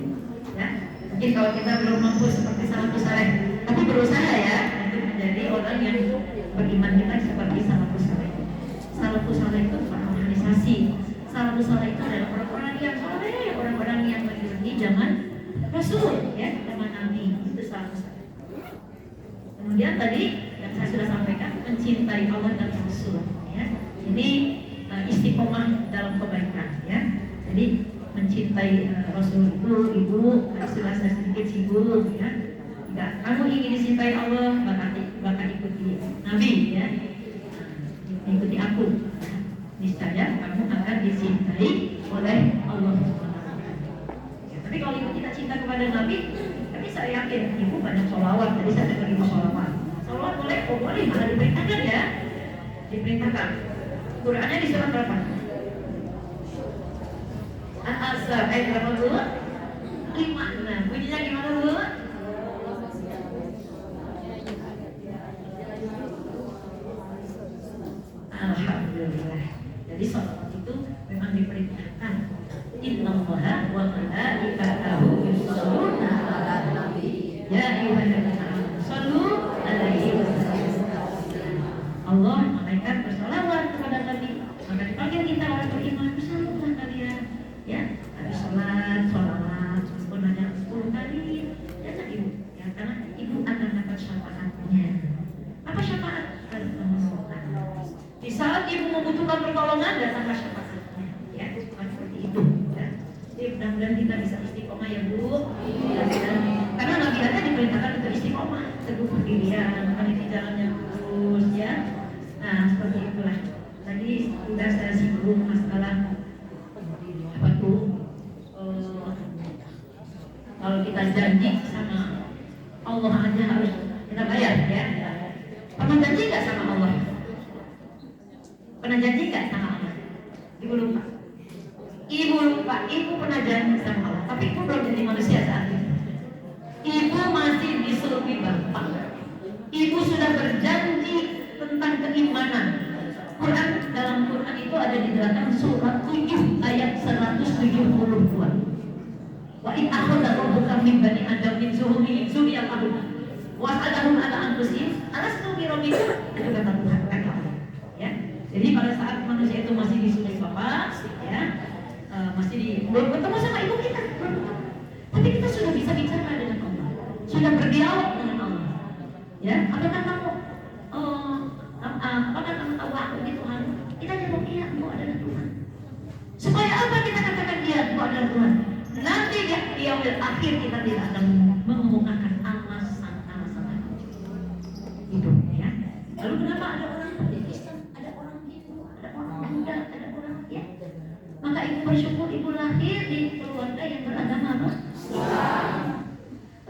Ya, mungkin kalau kita belum mampu seperti salafus saleh, tapi berusaha ya untuk menjadi orang yang beriman kita seperti salafus saleh. Salafus saleh itu bukan organisasi. Salafus saleh itu adalah orang-orang yang saleh, orang-orang yang mengikuti zaman Rasul, ya, zaman Nabi. Itu salafus saleh. Kemudian tadi yang saya sudah sampaikan, mencintai Allah dan Rasul, ya. Jadi istiqomah dalam kebaikan, ya. Jadi mencintai Rasul itu, ibu sudah saya sedikit singgung, ya. Jika kamu ingin dicintai Allah, maka ikuti Nabi, ya. Ikuti aku, ya. Niscaya kamu akan dicintai oleh Allah. Ya, tapi kalau ibu tidak cinta kepada Nabi, tapi saya yakin ibu banyak sholawat. Tadi saya dengar ibu sholawat. Sholawat boleh, boleh, malah diperintahkan, ya. Diperintahkan. Qurannya di surat berapa? Al-Asr ayat berapa dulu? 5. Bunyinya gimana dulu? Alhamdulillah. Jadi sholawat itu memang diperintahkan. Innallaha wa malaikatahu yusholluna 'alan nabi. Ya ayyuhalladzina amanu shollu 'alaihi wa sallimu. Allah malaikat bersolawat kepada Nabi. Maka dipanggil kita orang beriman, bersalawatlah kalian, ya. Habis sholat, sholawat, pun ada bisa istiqomah ya Bu. Ya, karena Nabi Adam diperintahkan untuk istiqomah, teguh pendirian, meniti jalan yang lurus ya. Nah seperti itulah. Tadi sudah saya singgung masalah apa tuh? Kalau kita janji sama Allah aja harus kita bayar ya. Pernah janji nggak sama Allah? Pernah janji nggak sama Allah? Ibu lupa. Ibu pernah janji sama Allah, tapi ibu belum jadi manusia saat ini. Ibu masih disuruhi Bapak. Ibu sudah berjanji tentang keimanan. Dalam Quran itu ada di belakang surat 7 ayat 172. Wa in akhadha rabbuka min bani adam min zuhurihim dzurriyyatahum wa as'alahum ala anfusihim alastu bi rabbikum, itu kata Tuhan kata Allah. Ya. Jadi pada saat manusia itu masih disuruhi Bapak, ya, belum ketemu sama ibu kita, belum ketemu. Tapi kita sudah bisa bicara dengan Allah, sudah berdialog dengan Allah. Ya, apakah kamu tahu aku di Tuhan? Kita jawab iya, Engkau adalah Tuhan. Supaya apa kita katakan iya, Engkau adalah Tuhan? Nanti di yaumil akhir kita tidak akan mengemukakan alasan itu, ya. Lalu kenapa ada orang Kristen, ada orang Hindu, ada orang Buddha, ada orang ya? Maka ibu bersyukur ibu lahir di keluarga yang beragama apa?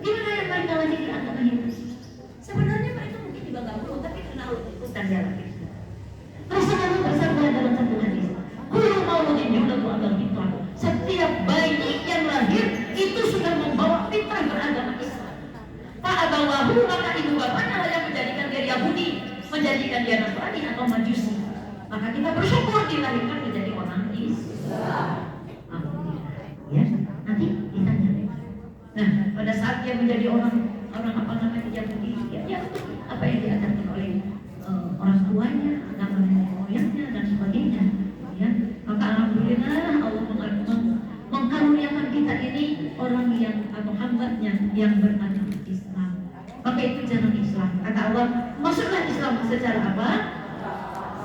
Gimana yang mereka lahir di agama Hindu? Sebenarnya mereka mungkin juga gak perlu, tapi karena ikutan dia lahir. Rasulullah bersabda dalam satu hadis, kullu mauludin yuladu alal fitrah. Setiap bayi yang lahir itu sudah membawa fitrah beragama Islam. Pak abawahu, maka ibu bapaknya lah yang menjadikan dia Yahudi, menjadikan dia Nasrani atau Majusi. Maka kita bersyukur dilahirkan menjadi orang Islam. Ya, nanti ditanya. Nah, pada saat dia menjadi orang apa namanya Yahudi, dia apa yang diajarkan oleh orang tuanya, agama nenek moyangnya dan sebagainya. Ya, maka alhamdulillah Allah mengkaruniakan kita ini orang yang atau hambanya yang beragama Islam. Maka itu jalan Islam. Kata Allah, masuklah Islam secara apa?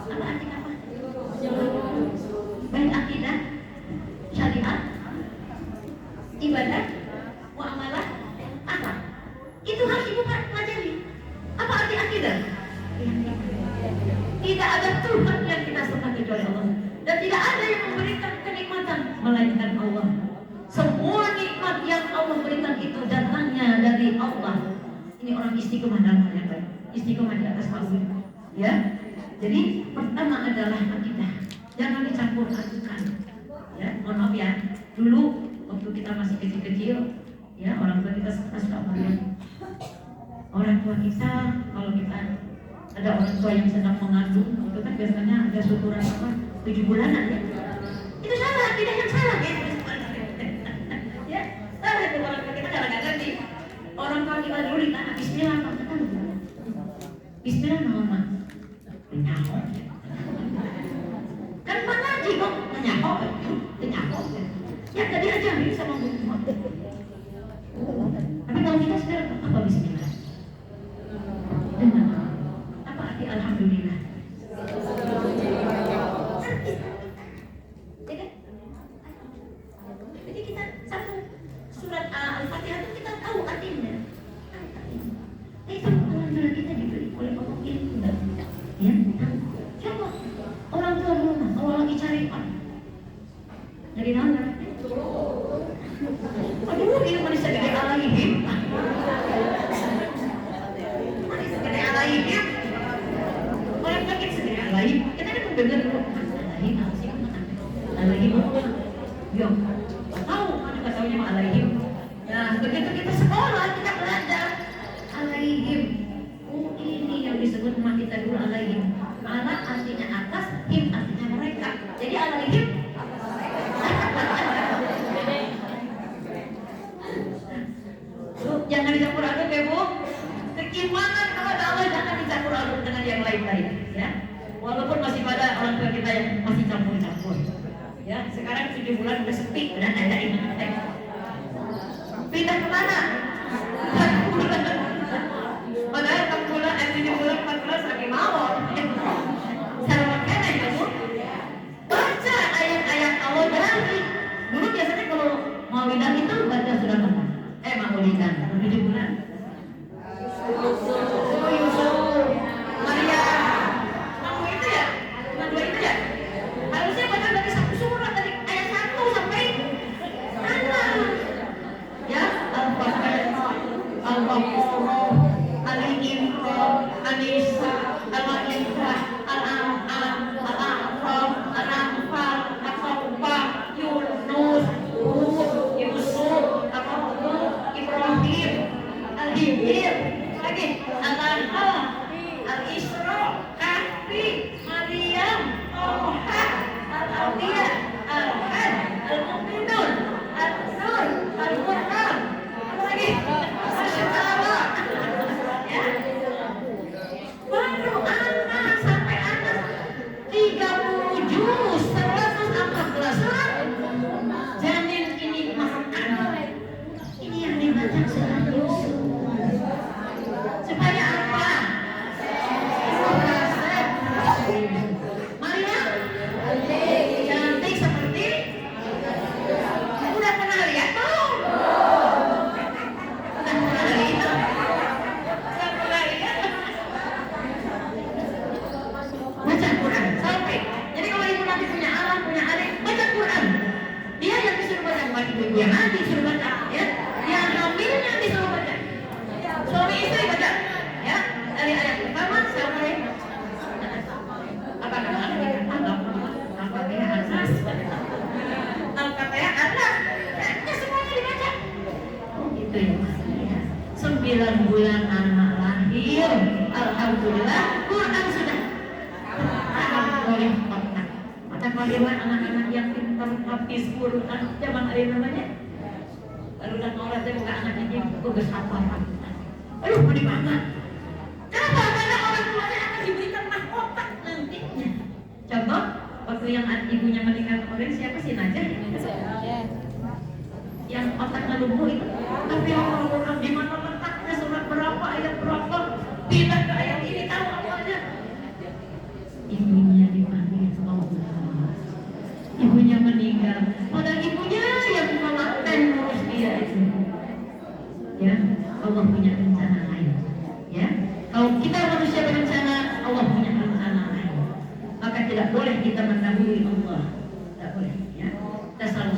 Apa artinya apa? Baik akidah, syariat, ibadah, muamalah, akhlak. Itu harus ibu pelajari. Apa arti akidah? Tidak ada Tuhan yang kita sembah kecuali Allah, dan tidak ada yang memberikan kenikmatan melainkan Allah. Semua nikmat yang Allah berikan itu datangnya dari Allah. Ini orang istiqomah dalam yang baik, istiqomah di atas tauhid. Ya, jadi pertama adalah akidah, jangan dicampur adukan. Ya, mohon maaf ya. Dulu waktu kita masih kecil-kecil, ya orang tua kita suka melihat orang tua kita, kalau kita ada orang tua yang sedang mengandung, itu kan biasanya ada syukuran apa 7 bulanan ya. Itu salah, akidah yang salah ya. Ya, salah itu orang tua kita kadang nggak ngerti. Orang tua kita dulu ditanya Bismillah, apa kata lu? Bismillah nama. Nyaho. Kan mana aja kok nyaho, nyaho. Ya tadi aja ini sama Bu. Tapi kalau kita sekarang apa Bismillah? Dengan apa arti alhamdulillah? Jadi kita satu surat Al-Fatihah itu kita tahu artinya. Itu alhamdulillah kita diberi oleh Allah ilmu. Ya, coba orang tua dulu kalau lagi cari apa? Dari mana? Aduh, ini manusia gede alaihim. Manusia gede alaihim. Orang sakit segede alaihim. Kita kan mendengar dulu alaihim, alaihim. Yo, tahu mana nggak tahunya mah alaihim. Nah, begitu kita sekolah kita belajar alaihim. Oh, ini yang disebut mah kita dulu alaihim. Ala artinya atas, him artinya mereka. Jadi alaihim. Jangan dicampur aduk ya Bu. Keimanan kepada Allah jangan dicampur aduk dengan yang lain-lain ya. Walaupun masih pada orang tua kita yang masih campur-campur. Ya, sekarang 7 bulan udah sepi, udah ada iman. Pindah kemana? 4 bulan. Padahal 4 bulan, 7 bulan, 4 bulan lagi mawon. Sama kena ya Bu. Baca ayat-ayat Allah dari. Dulu biasanya kalau mau pindah itu berapa? Maulidan 7 bulan. Oh Yusuf, Maria, kamu itu ya, cuma 2 itu ya. Harusnya baca dari 1 surat dari ayat 1 sampai mana? Ya, Al-Fatihah, Al-Baqarah, Al-Imran, An-Nisa, Al-Ma'idah, Al-An'am, Al-A'raf, Al-Anfal, At-Taubah, Yunus, Hud, Yusuf, Ar-Rahman, Ibrahim, Al-Hijr, lagi Al-An'am, Al-Isra, Kahfi, Maryam, Toha, Al-Anbiya, Al-Hajj, Al-Mu'minun, Al-Nur, Al-Qur'an, apa lagi? Al-Syarah. Ya. Baru anak sampai anak 30 juz 114 surat. Jamin ini makan. Ini yang dibaca surah Yusuf. Supaya apa? Maria cantik seperti udah pernah lihat tuh? Udah pernah lihat? Udah pernah lihat? Baca Quran sampai. Jadi kalau ibu nanti punya anak, punya adik, baca Quran. Dia yang disuruh baca, bukan ibu yang nanti disuruh baca, ya. Yang hamilnya disuruh baca. Suami istri baca, ya. Dari ayat pertama sampai apa namanya? Al-Fatihah An-Nas. Al-Fatihah An-Nas. Ya, semuanya dibaca. Oh, gitu ya. 9 bulan anak lahir, alhamdulillah Quran sudah oleh otak. Maka bagaimana anak-anak yang pintar habis Quran zaman akhir namanya? Baru dah mau lihat muka anak ini bagus apa? Aduh, pedih banget. Kenapa? Karena orang tuanya akan diberikan mahkota nantinya. Contoh, waktu yang ibunya meninggal kemarin siapa sih Najah? Yang otaknya lumpuh itu. Tapi orang di mana letaknya surat berapa, ayat berapa, pindah ke ayat ini tahu awalnya. Ibunya dipanggil Allah. Ibunya meninggal. Padahal ibunya yang melakukan ngurus dia itu. Ya, Allah punya rencana lain. Ya, kalau kita manusia berencana, Allah punya rencana lain. Maka tidak boleh kita mendahului Allah. Tidak boleh. Ya, kita selalu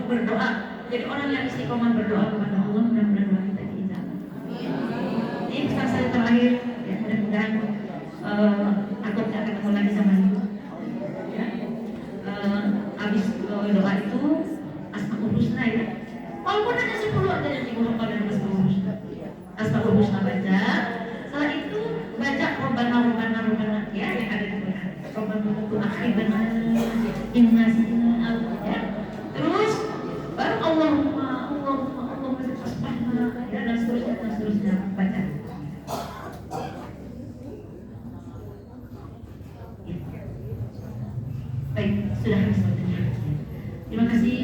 berdoa. Jadi orang yang istiqomah berdoa kepada Allah, mudah-mudahan doa kita diijabah. Ini pesan saya terakhir, ya, mudah-mudahan aku tidak ketemu lagi sama ibu. Ya, habis doa itu Asmaul Husna ya. Walaupun hanya 10 aja yang ibu hafal dari Asmaul Husna. Asmaul Husna baca. Setelah itu baca Robbana ya yang ada di Quran. Robbana itu akhirnya inna ya. Terus baru Allahumma asbahna ya, dan seterusnya baca. Ya. Baik, sudah habis waktunya. Terima kasih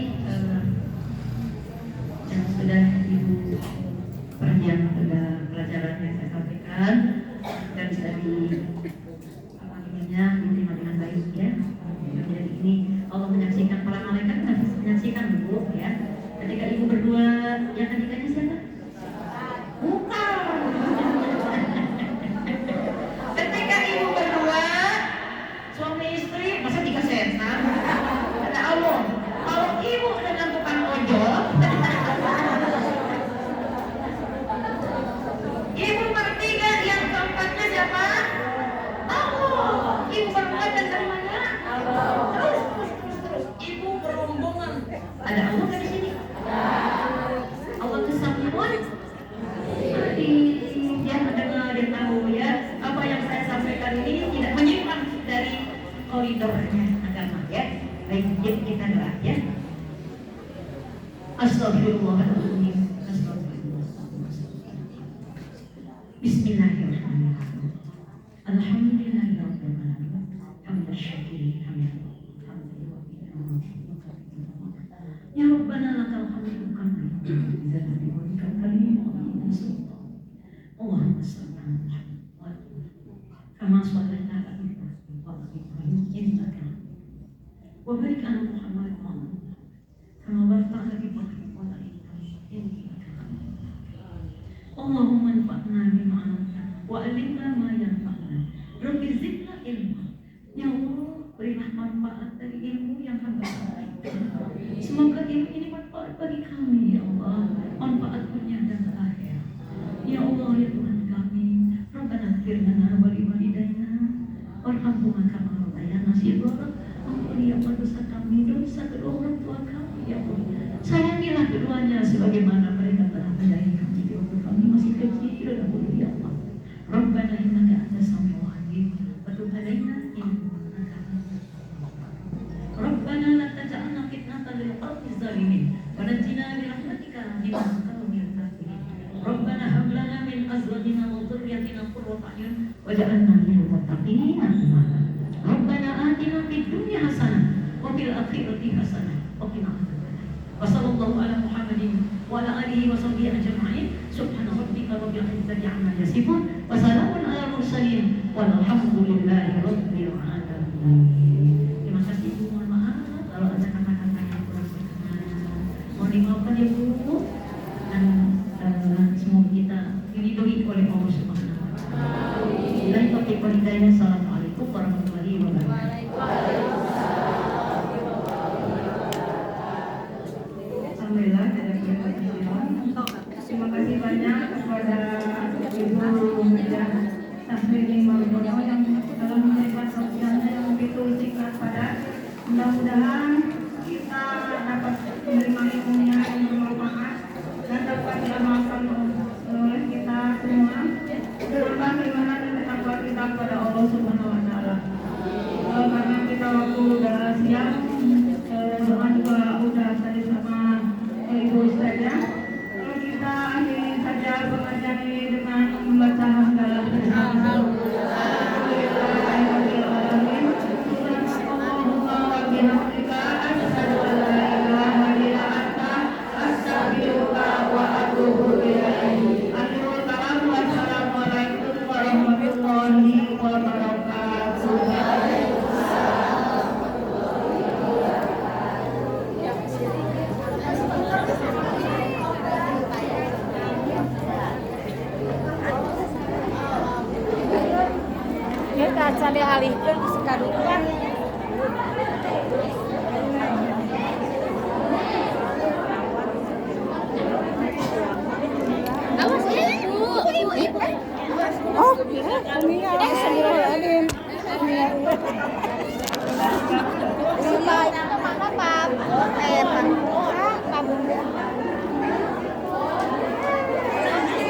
yang sudah ibu perhatian pada pelajaran yang saya sampaikan dan bisa diterima dengan baik ya. Jadi ini Allah menyaksikan, para malaikat menyaksikan ibu ya. Ketika ibu berdua, yang ketiganya siapa? Bukan. Ketika ibu berdua, suami istri, masa 3 setan? Kata Allah, kalau ibu dengan tukang ojol, ibu bertiga, yang keempatnya siapa? Allah. Ibu berdua dan temannya terus. Ibu berombongan. Ada Allah kan di sini? Allah kesamuan. Dia mendengar dan tahu ya apa yang saya sampaikan ini tidak menyimpang dari koridornya agama ya. Baik, yuk kita doa ya. Astagfirullahaladzim. Bismillahirrahmanirrahim. Alhamdulillahirrahmanirrahim. Hamdan syakirin hamdan. Ya Rabbana lakal hamdu kami. Zalika kalim wa sultan. Allahumma shalli ala Muhammad kama shallaita ala Ibrahim wa ala Ibrahim innaka wa barik ala Muhammad kama barakta ala Ibrahim wa ala Ibrahim Allahumma anfa'na bima 'allamtana wa 'allimna ma yanfa'una. Rabbi zidna ilma. Ya Allah, berilah manfaat dari ilmu yang hamba sampaikan. Semoga ilmu ini manfaat bagi kami, ya Allah, manfaat dunia dan akhirat. Ya Allah, ya Tuhan kami, Rabbana ighfir lana wa li walidayna warhamhuma kama rabbayana shighara. Ampuni ya Allah dosa kami, dosa kedua orang tua kami, ya Allah. Sayangilah keduanya sebagaimana mereka telah menyayangi kami di waktu kami masih kecil dahulu, ya Allah. Rabbana innaka antas samiul alim wa tub alaina innaka antas Rabbana la taj'alna fitnatan lil qawmi zalimin wa najjina bi rahmatika minal qawmil kafirin. Rabbana hab lana min azwajina wa dhurriyyatina qurrata a'yun waj'alna lil muttaqina imama. Rabbana atina fid dunya hasanah wa fil akhirati hasanah wa qina adzabannar. Wa sallallahu ala Muhammadin wa ala alihi wa sahbihi ajma'in. Subhana rabbika rabbil izzati 'amma yasifun wa salamun ala mursalin walhamdulillahi rabbil alamin. Terima kasih Bu, mohon maaf kalau ada kata-kata yang kurang berkenan. Mohon dimaafkan ya Bu, dan semoga kita diridhoi oleh Allah Subhanahu wa taala. Billahi taufiq wal hidayah. Assalamualaikum warahmatullahi wabarakatuh. Alhamdulillah, terima kasih banyak kepada Ibu dan Tasbih Marubono yang dalam menerima sosialnya yang begitu singkat padat. Mudah-mudahan kita dapat menerima ilmunya yang bermanfaat dan dapat diamalkan oleh kita semua. Berubah keimanan dan ketakwaan kita kepada Allah Subhanahu wa taala. Karena kita waktu udah siang, doa juga udah tadi sama Ibu Ustazah. Kita akhiri saja pengajian ini dengan membaca hamdalah bersama. Assalamualaikum warahmatullahi wabarakatuh. Ya kaca dialihkeun ku sekadukan. Awas ibu. Oh, dunia Bismillahirrahmanirrahim. Sampai mana Pak? Pak.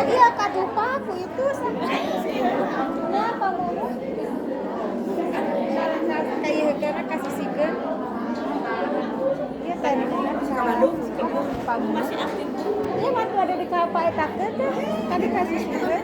Iya kadupa aku itu kenapa mau? Kayak karena kasih sigen. Dia tadi ke Bandung, masih aktif. Dia waktu ada di kapal etaket teh, tadi kasih sigen.